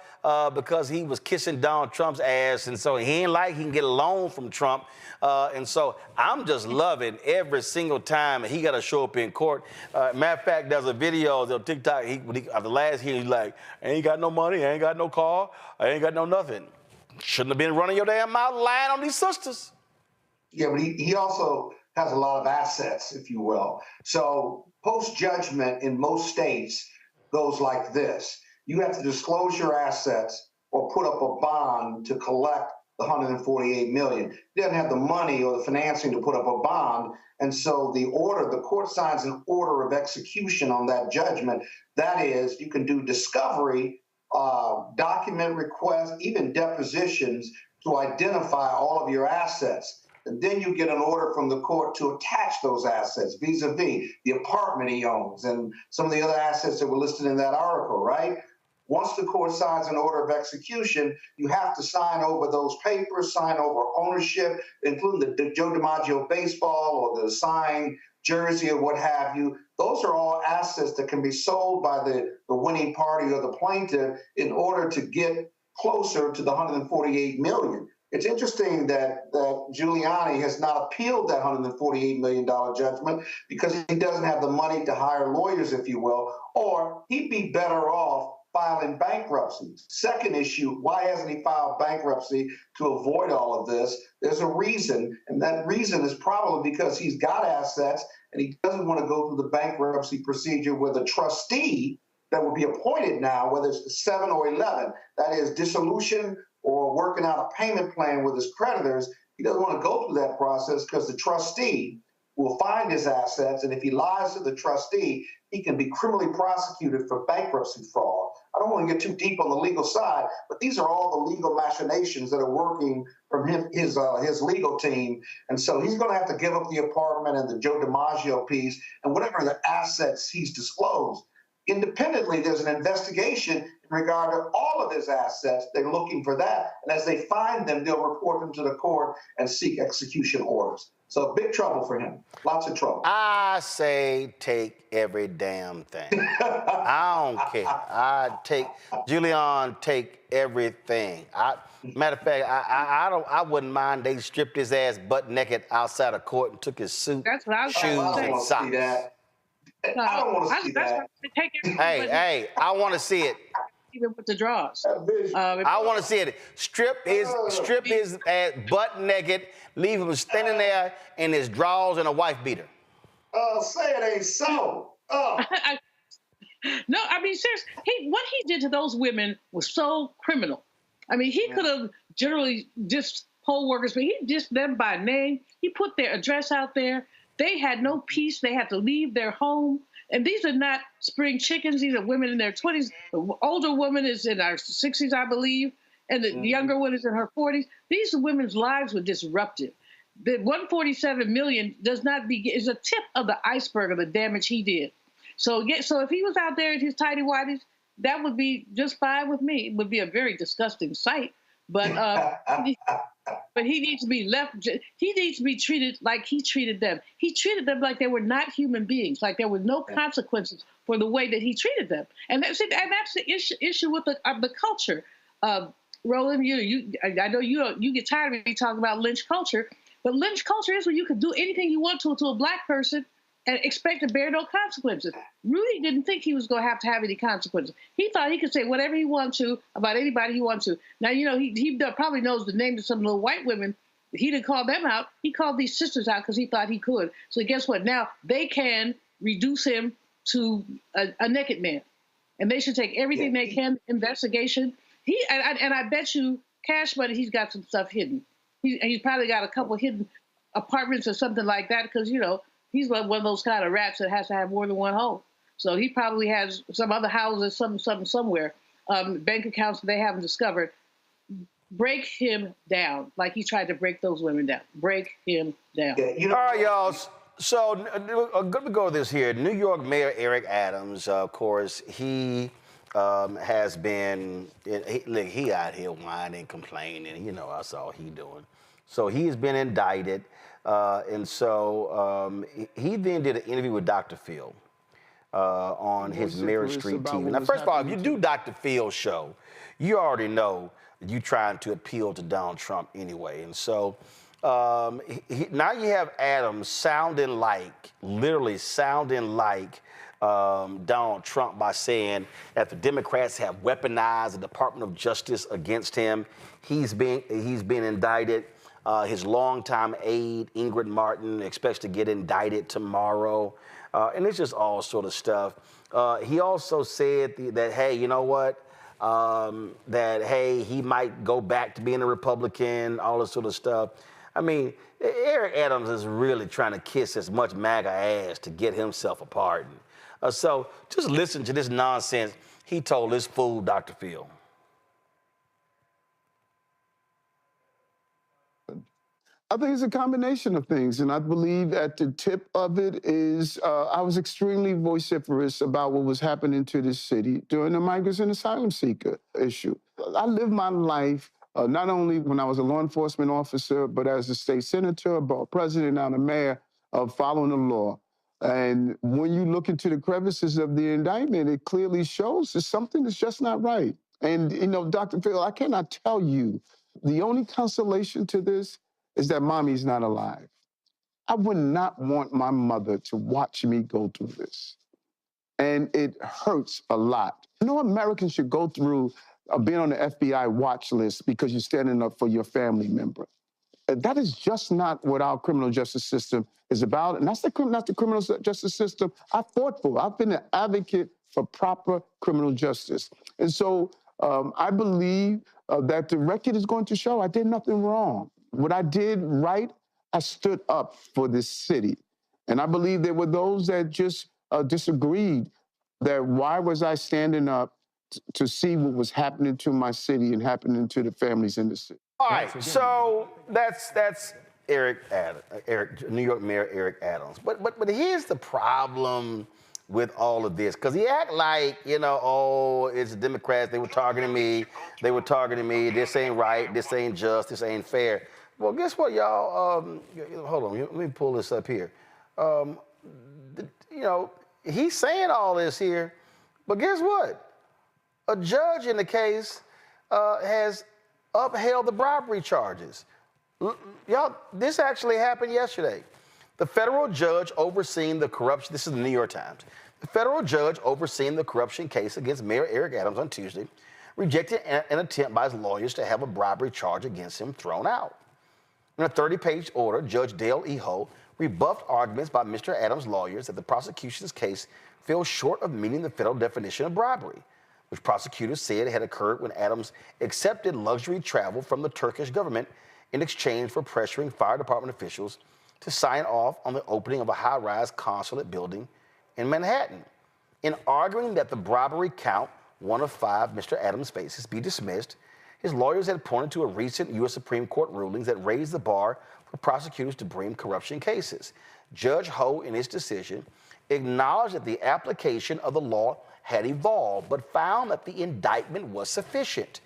because he was kissing Donald Trump's ass, and so he ain't like he can get a loan from Trump. And so I'm just loving every single time he got to show up in court. Matter of fact, there's a video on TikTok. After last hearing, he's like, I ain't got no money, I ain't got no car, I ain't got no nothing. Shouldn't have been running your damn mouth lying on these sisters. Yeah, but he also has a lot of assets, if you will. So post-judgment in most states goes like this. You have to disclose your assets or put up a bond to collect the $148 million. He doesn't have the money or the financing to put up a bond. And so the court signs an order of execution on that judgment. That is, you can do discovery, document requests, even depositions to identify all of your assets. And then you get an order from the court to attach those assets vis-a-vis the apartment he owns and some of the other assets that were listed in that article, right? Once the court signs an order of execution, you have to sign over those papers, sign over ownership, including the Joe DiMaggio baseball or the signed jersey or what have you. Those are all assets that can be sold by the winning party or the plaintiff in order to get closer to the $148 million. It's interesting that Giuliani has not appealed that $148 million judgment because he doesn't have the money to hire lawyers, if you will, or he'd be better off filing bankruptcy. Second issue, why hasn't he filed bankruptcy to avoid all of this? There's a reason, and that reason is probably because he's got assets and he doesn't want to go through the bankruptcy procedure with a trustee that will be appointed now, whether it's 7 or 11, that is dissolution or working out a payment plan with his creditors. He doesn't want to go through that process because the trustee will find his assets, and if he lies to the trustee, he can be criminally prosecuted for bankruptcy fraud. I don't want to get too deep on the legal side, but these are all the legal machinations that are working from his legal team. And so he's going to have to give up the apartment and the Joe DiMaggio piece and whatever the assets he's disclosed. Independently, there's an investigation in regard to all of his assets. They're looking for that. And as they find them, they'll report them to the court and seek execution orders. So big trouble for him. Lots of trouble. I say take every damn thing. I don't care. Giuliani, take everything. Matter of fact, I wouldn't mind they stripped his ass butt naked outside of court and took his suit, shoes, and socks. I don't want to see that. Hey, I want to see it. Even with the draws. I want to see it. Strip his ass butt naked, leave him standing there in his drawers and a wife beater. Say it ain't so. No, I mean, seriously, what he did to those women was so criminal. I mean, he could have generally just poll workers, but he dissed them by name. He put their address out there. They had no peace. They had to leave their home. And these are not spring chickens. These are women in their 20s. The older woman is in her 60s, I believe, and the younger one is in her 40s. These women's lives were disrupted. The $147 million is a tip of the iceberg of the damage he did. So if he was out there in his tighty whities, that would be just fine with me. It would be a very disgusting sight. But but he needs to be left. He needs to be treated like he treated them. He treated them like they were not human beings, like there were no consequences for the way that he treated them. And that's the issue with the culture. Roland, I know you get tired of me talking about lynch culture, but lynch culture is when you can do anything you want to a black person and expect to bear no consequences. Rudy didn't think he was going to have any consequences. He thought he could say whatever he wanted to about anybody he wanted to. Now, he probably knows the names of some little white women. He didn't call them out. He called these sisters out because he thought he could. So guess what? Now they can reduce him to a naked man. And they should take everything they can, investigation. And I bet you, Cash Money, he's got some stuff hidden. He's probably got a couple hidden apartments or something like that, because, you know, he's like one of those kind of rats that has to have more than one home. So he probably has some other houses, somewhere, bank accounts that they haven't discovered. Break him down like he tried to break those women down. Break him down. All right, y'all. So let me go with this here. New York Mayor Eric Adams, of course, he has been, he out here whining, complaining. You know, that's all he doing. So he has been indicted. And so he then did an interview with Dr. Phil on his Mary Street TV. Now, first of all, if you do Dr. Phil's show, you already know you trying to appeal to Donald Trump anyway. And so now you have Adams sounding like, literally sounding like Donald Trump by saying that the Democrats have weaponized the Department of Justice against him. He's been indicted. His longtime aide, Ingrid Martin, expects to get indicted tomorrow. And it's just all sort of stuff. He also said that, hey, you know what? That, hey, he might go back to being a Republican, all this sort of stuff. I mean, Eric Adams is really trying to kiss as much MAGA ass to get himself a pardon. So just listen to this nonsense he told this fool, Dr. Phil. I think it's a combination of things, and I believe at the tip of it is I was extremely vociferous about what was happening to this city during the migrants and asylum seeker issue. I lived my life not only when I was a law enforcement officer, but as a state senator, borough president, now the mayor, of following the law. And when you look into the crevices of the indictment, it clearly shows there's something that's just not right. And, you know, Dr. Phil, I cannot tell you, the only consolation to this is that mommy's not alive. I would not want my mother to watch me go through this. And it hurts a lot. No American should go through being on the FBI watch list because you're standing up for your family member. That is just not what our criminal justice system is about. And that's the criminal justice system I fought for. I've been an advocate for proper criminal justice. And so I believe that the record is going to show I did nothing wrong. What I did right, I stood up for this city. And I believe there were those that just disagreed that why was I standing up to see what was happening to my city and happening to the families in the city. All right, so that's Eric Adams, New York Mayor Eric Adams. But here's the problem with all of this, because he act like, you know, oh, it's the Democrats, they were targeting me, this ain't right, this ain't just, this ain't fair. Well, guess what, y'all? Hold on, let me pull this up here. You know, he's saying all this here, but guess what? A judge in the case has upheld the bribery charges. Y'all, this actually happened yesterday. The federal judge overseeing the corruption, this is the New York Times, the federal judge overseeing the corruption case against Mayor Eric Adams on Tuesday rejected an attempt by his lawyers to have a bribery charge against him thrown out. In a 30-page order, Judge Dale E. Ho rebuffed arguments by Mr. Adams' lawyers that the prosecution's case fell short of meeting the federal definition of bribery, which prosecutors said had occurred when Adams accepted luxury travel from the Turkish government in exchange for pressuring fire department officials to sign off on the opening of a high-rise consulate building in Manhattan. In arguing that the bribery count, one of 5 Mr. Adams faces, be dismissed, his lawyers had pointed to a recent U.S. Supreme Court rulings that raised the bar for prosecutors to bring corruption cases. Judge Ho, in his decision, acknowledged that the application of the law had evolved, but found that the indictment was sufficient.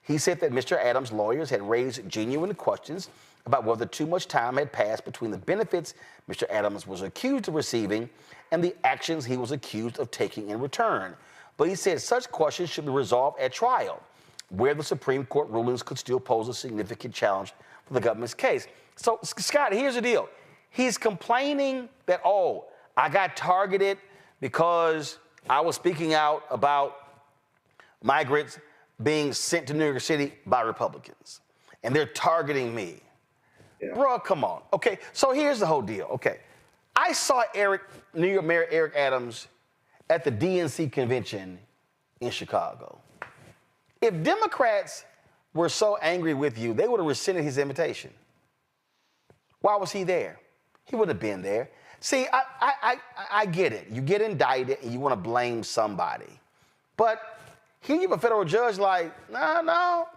He said that Mr. Adams' lawyers had raised genuine questions about whether too much time had passed between the benefits Mr. Adams was accused of receiving and the actions he was accused of taking in return. But he said such questions should be resolved at trial, where the Supreme Court rulings could still pose a significant challenge for the government's case. So, Scott, here's the deal. He's complaining that, oh, I got targeted because I was speaking out about migrants being sent to New York City by Republicans, and they're targeting me. Yeah. Bro, come on. Okay, so here's the whole deal. Okay, I saw New York Mayor Eric Adams at the DNC convention in Chicago. If Democrats were so angry with you, they would have rescinded his invitation. Why was he there? He would have been there. See, I get it. You get indicted and you want to blame somebody. But here you have a federal judge like, no,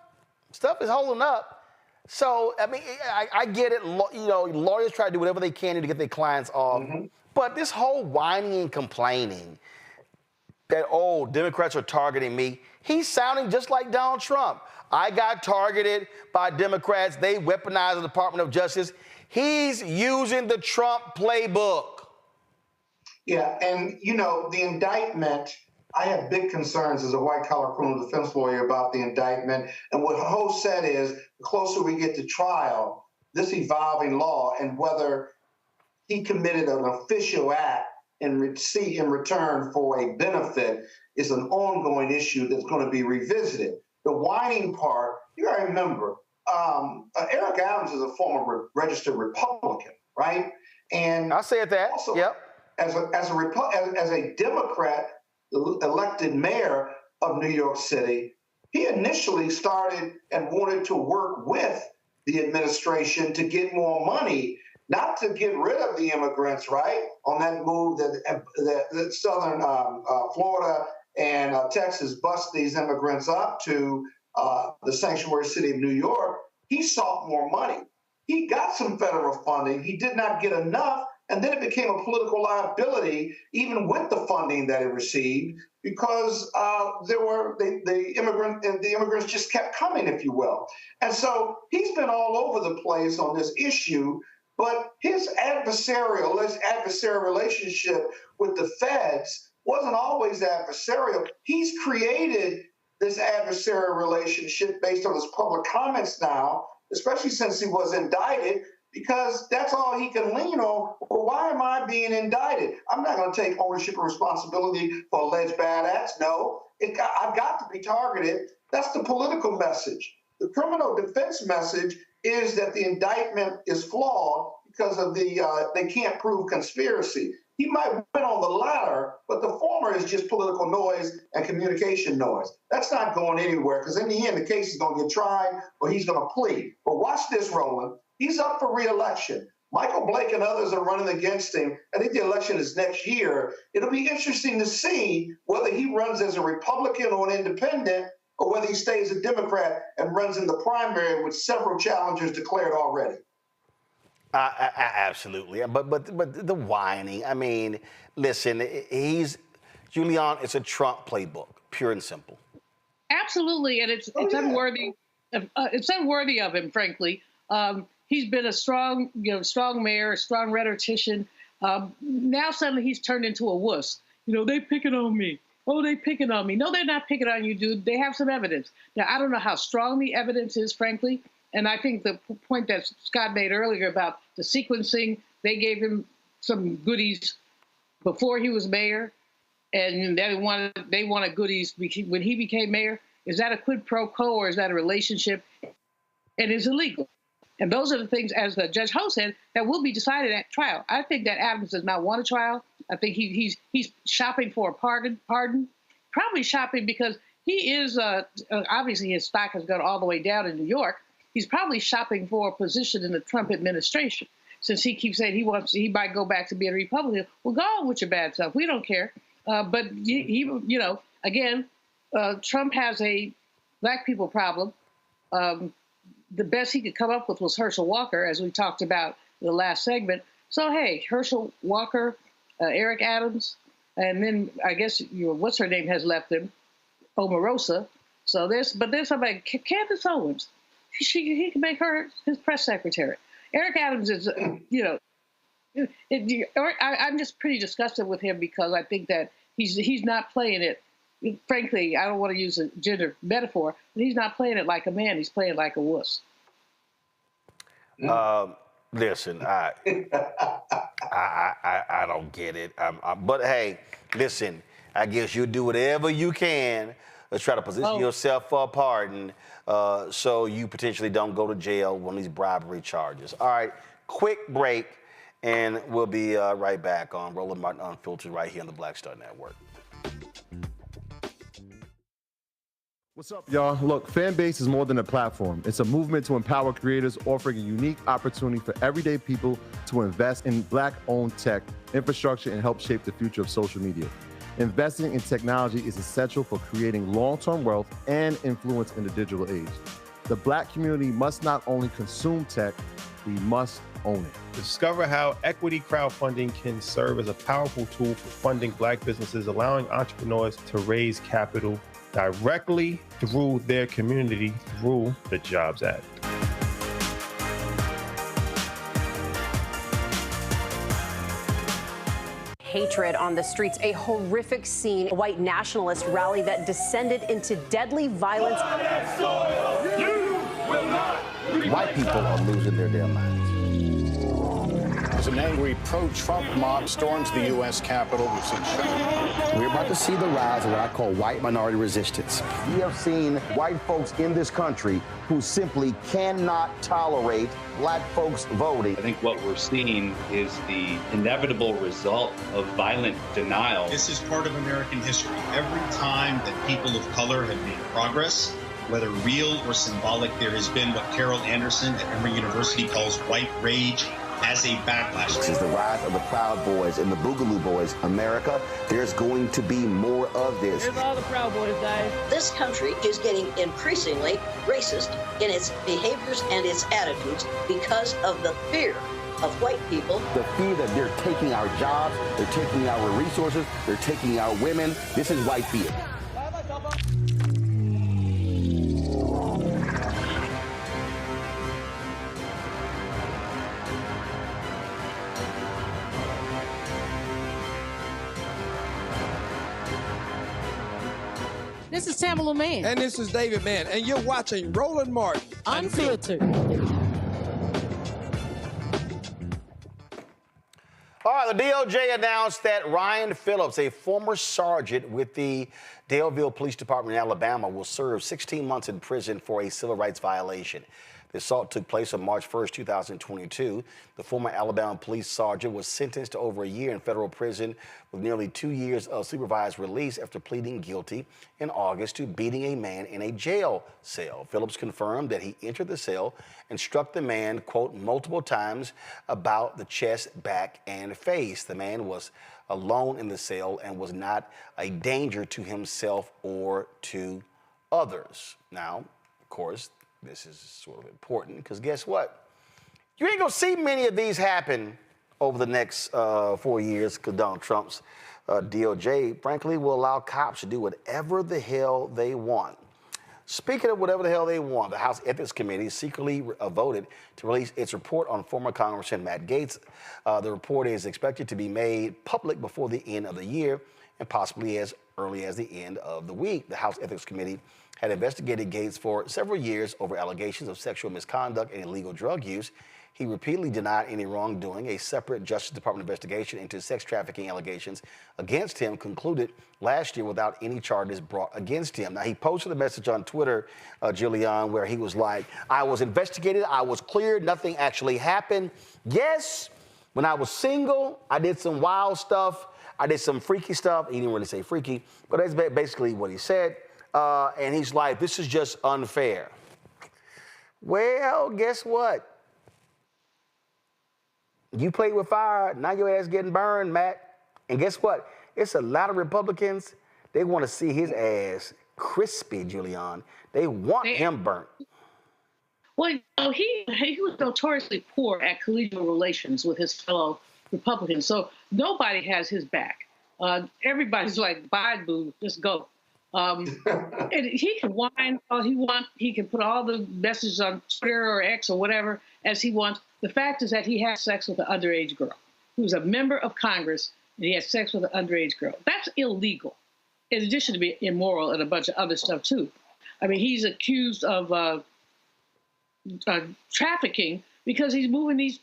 stuff is holding up. So, I mean, I get it. You know, lawyers try to do whatever they can to get their clients off. But this whole whining and complaining that, oh, Democrats are targeting me, he's sounding just like Donald Trump. I got targeted by Democrats. They weaponized the Department of Justice. He's using the Trump playbook. Yeah, and, you know, the indictment, I have big concerns as a white-collar criminal defense lawyer about the indictment. And what Ho said is, the closer we get to trial, this evolving law and whether he committed an official act in return for a benefit is an ongoing issue that's going to be revisited. The whining part, you got to remember, Eric Adams is a former registered Republican, right? And I'll say it that. Also, yep. As a Democrat elected mayor of New York City, he initially started and wanted to work with the administration to get more money, not to get rid of the immigrants, right? On that move that southern Florida and Texas bust these immigrants up to the sanctuary city of New York. He sought more money. He got some federal funding. He did not get enough. And then it became a political liability, even with the funding that it received, because the immigrants just kept coming, if you will. And so he's been all over the place on this issue. But his adversarial relationship with the feds wasn't always adversarial. He's created this adversarial relationship based on his public comments now, especially since he was indicted, because that's all he can lean on. Well, why am I being indicted? I'm not going to take ownership and responsibility for alleged bad acts. No, I've got to be targeted. That's the political message. The criminal defense message is that the indictment is flawed because of they can't prove conspiracy. He might win on the latter, but the former is just political noise and communication noise. That's not going anywhere, because in the end, the case is going to get tried or he's going to plead. But watch this, Roland. He's up for re-election. Michael Blake and others are running against him. I think the election is next year. It'll be interesting to see whether he runs as a Republican or an independent, or whether he stays a Democrat and runs in the primary with several challengers declared already. Absolutely. But the whining, I mean, listen, Giuliani, it's a Trump playbook, pure and simple. Absolutely, and it's unworthy. It's unworthy of him, frankly. He's been a strong mayor, a strong rhetorician. Now suddenly he's turned into a wuss. You know, they picking on me. Oh, they picking on me. No, they're not picking on you, dude. They have some evidence. Now, I don't know how strong the evidence is, frankly. And I think the point that Scott made earlier about the sequencing, they gave him some goodies before he was mayor, and they wanted goodies when he became mayor. Is that a quid pro quo, or is that a relationship? And it's illegal. And those are the things, as Judge Ho said, that will be decided at trial. I think that Adams does not want a trial. I think he's shopping for a pardon, probably shopping because he is, obviously his stock has gone all the way down in New York. He's probably shopping for a position in the Trump administration, since he keeps saying he might go back to being a Republican. Well, go on with your bad stuff. We don't care. But again, Trump has a black people problem. The best he could come up with was Herschel Walker, as we talked about in the last segment. So, hey, Herschel Walker, Eric Adams, and then I guess what's her name has left him, Omarosa. So there's somebody, Candace Owens. He can make her his press secretary. Eric Adams is, I'm just pretty disgusted with him because I think that he's not playing it. Frankly, I don't want to use a gender metaphor, but he's not playing it like a man. He's playing like a wuss. Listen, I don't get it. But hey, listen, I guess you'll do whatever you can to try to position yourself for a pardon, so you potentially don't go to jail on these bribery charges. All right, quick break, and we'll be right back on Roland Martin Unfiltered right here on the Black Star Network. What's up, y'all? Look, Fanbase is more than a platform. It's a movement to empower creators, offering a unique opportunity for everyday people to invest in Black-owned tech, infrastructure, and help shape the future of social media. Investing in technology is essential for creating long-term wealth and influence in the digital age. The Black community must not only consume tech, we must own it. Discover how equity crowdfunding can serve as a powerful tool for funding Black businesses, allowing entrepreneurs to raise capital directly through their community through the Jobs Act. Hatred on the streets, a horrific scene, a white nationalist rally that descended into deadly violence. White people are losing their damn minds. As an angry pro-Trump mob storms the U.S. Capitol, we've seen shooting. We're about to see the rise of what I call white minority resistance. We have seen white folks in this country who simply cannot tolerate Black folks voting. I think what we're seeing is the inevitable result of violent denial. This is part of American history. Every time that people of color have made progress, whether real or symbolic, there has been what Carol Anderson at Emory University calls white rage as a backlash. This is the rise of the Proud Boys and the Boogaloo Boys. America, there's going to be more of this. Here's all the Proud Boys, guys. This country is getting increasingly racist in its behaviors and its attitudes because of the fear of white people. The fear that they're taking our jobs, they're taking our resources, they're taking our women. This is white fear. This is Tamala Mann. And this is David Mann. And you're watching Roland Martin Unfiltered. All right, the DOJ announced that Ryan Phillips, a former sergeant with the Daleville Police Department in Alabama, will serve 16 months in prison for a civil rights violation. The assault took place on March 1st, 2022. The former Alabama police sergeant was sentenced to over a year in federal prison with nearly 2 years of supervised release after pleading guilty in August to beating a man in a jail cell. Phillips confirmed that he entered the cell and struck the man, quote, multiple times about the chest, back, and face. The man was alone in the cell and was not a danger to himself or to others. Now, of course, this is sort of important because guess what? You ain't gonna see many of these happen over the next 4 years because Donald Trump's DOJ, frankly, will allow cops to do whatever the hell they want. Speaking of whatever the hell they want, the House Ethics Committee secretly voted to release its report on former Congressman Matt Gaetz. The report is expected to be made public before the end of the year and possibly as early as the end of the week. The House Ethics Committee had investigated Gaetz for several years over allegations of sexual misconduct and illegal drug use. He repeatedly denied any wrongdoing. A separate Justice Department investigation into sex trafficking allegations against him concluded last year without any charges brought against him. Now, he posted a message on Twitter, Giuliani, where he was like, I was investigated, I was cleared, nothing actually happened. Yes, when I was single, I did some wild stuff. I did some freaky stuff. He didn't really say freaky, but that's basically what he said. And he's like, this is just unfair. Well, guess what? You played with fire, now your ass getting burned, Matt. And guess what? It's a lot of Republicans, they want to see his ass crispy, Giuliani. They want him burnt. Well, you know, he was notoriously poor at collegial relations with his fellow Republicans, so nobody has his back. Everybody's like, bye, boo, just go. And he can whine all he wants. He can put all the messages on Twitter or X or whatever as he wants. The fact is that he had sex with an underage girl. He was a member of Congress, and he had sex with an underage girl. That's illegal, in addition to being immoral and a bunch of other stuff, too. I mean, he's accused of trafficking because he's moving these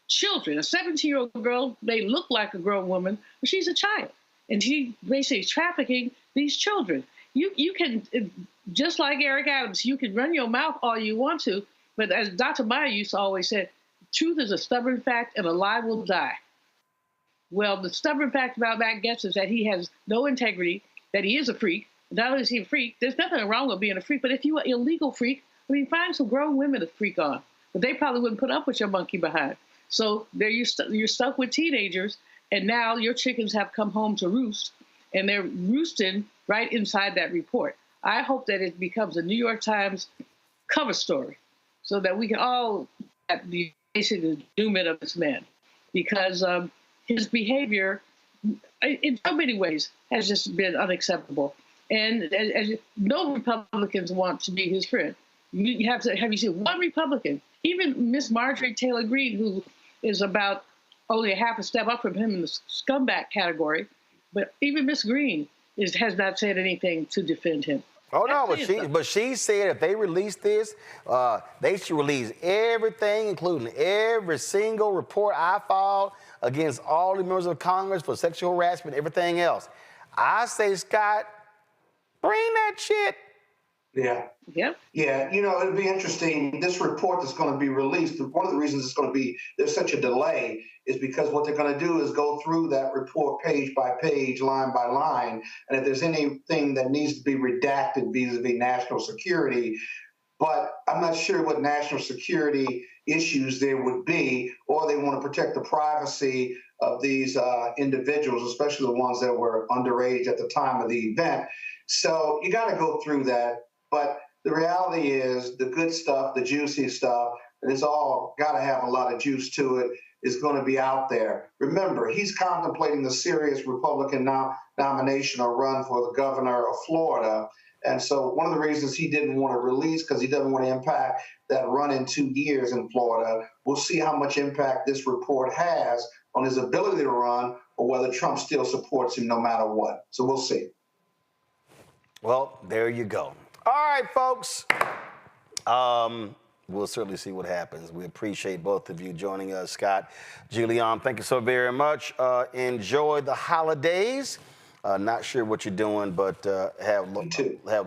children. A 17-year-old girl may look like a grown woman, but she's a child. And he basically is trafficking these children. You can, just like Eric Adams, you can run your mouth all you want to, but as Dr. Meyer used to always say, truth is a stubborn fact and a lie will die. Well, the stubborn fact about Matt Gaetz is that he has no integrity, that he is a freak, Not only is he a freak, there's nothing wrong with being a freak, but if you're an illegal freak, I mean, find some grown women to freak on. But they probably wouldn't put up with your monkey behind. So there you're stuck with teenagers, and now your chickens have come home to roost, and they're roosting right inside that report. I hope that it becomes a New York Times cover story so that we can all be basically dooming of this man, because his behavior in so many ways has just been unacceptable. And no Republicans want to be his friend. You have you seen one Republican, even Miss Marjorie Taylor Greene, who is about only a half a step up from him in the scumbag category, but even Miss Greene has not said anything to defend him. Oh no, but she said if they release this, they should release everything, including every single report I filed against all the members of Congress for sexual harassment, everything else. I say, Scott, bring that shit. Yeah. Yep. Yeah, you know, it'll be interesting. This report that's going to be released, one of the reasons it's going to be, there's such a delay, is because what they're going to do is go through that report page by page, line by line, and if there's anything that needs to be redacted vis-a-vis national security, but I'm not sure what national security issues there would be, or they want to protect the privacy of these individuals, especially the ones that were underage at the time of the event. So you got to go through that. But the reality is the good stuff, the juicy stuff, and it's all got to have a lot of juice to it, is going to be out there. Remember, he's contemplating a serious Republican nomination or run for the governor of Florida. And so one of the reasons he didn't want to release, because he doesn't want to impact that run in 2 years in Florida. We'll see how much impact this report has on his ability to run, or whether Trump still supports him no matter what. So we'll see. Well, there you go. All right, folks. We'll certainly see what happens. We appreciate both of you joining us. Scott, Giuliani, thank you so very much. Enjoy the holidays. Not sure what you're doing, but have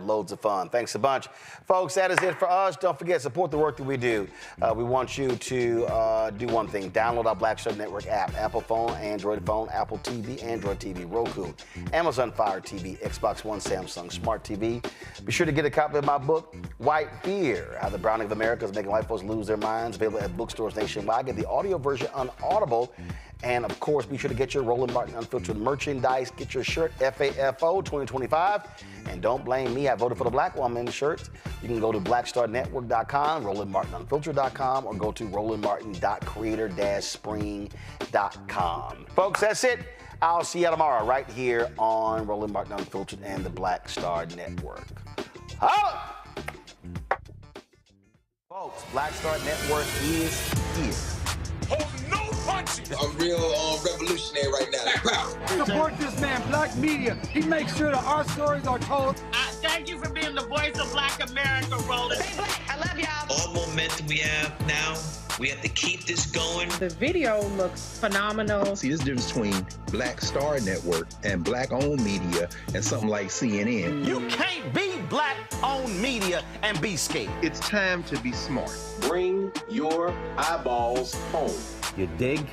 loads of fun. Thanks a bunch. Folks, that is it for us. Don't forget, support the work that we do. We want you to do one thing. Download our Black Star Network app. Apple phone, Android phone, Apple TV, Android TV, Roku, Amazon Fire TV, Xbox One, Samsung Smart TV. Be sure to get a copy of my book, White Fear, How the Browning of America is Making White Folks Lose Their Minds, available at bookstores nationwide. Get the audio version on Audible. And, of course, be sure to get your Roland Martin Unfiltered merchandise. Get your shirt, FAFO 2025. And don't blame me. I voted for the Black Woman shirt. You can go to blackstarnetwork.com, RolandMartinUnfiltered.com, or go to rolandmartin.creator-spring.com. Folks, that's it. I'll see you tomorrow right here on Roland Martin Unfiltered and the Black Star Network. Holla! Folks, Black Star Network is here. Oh, no punches! I'm real revolutionary right now. Support this man, Black Media. He makes sure that our stories are told. Thank you for being the voice of Black America, Roland. Stay black. I love y'all. All momentum we have now, we have to keep this going. The video looks phenomenal. See, there's a difference between Black Star Network and Black-owned media and something like CNN. You can't be Black-owned media and be scared. It's time to be smart. Bring your eyeballs home. You dig?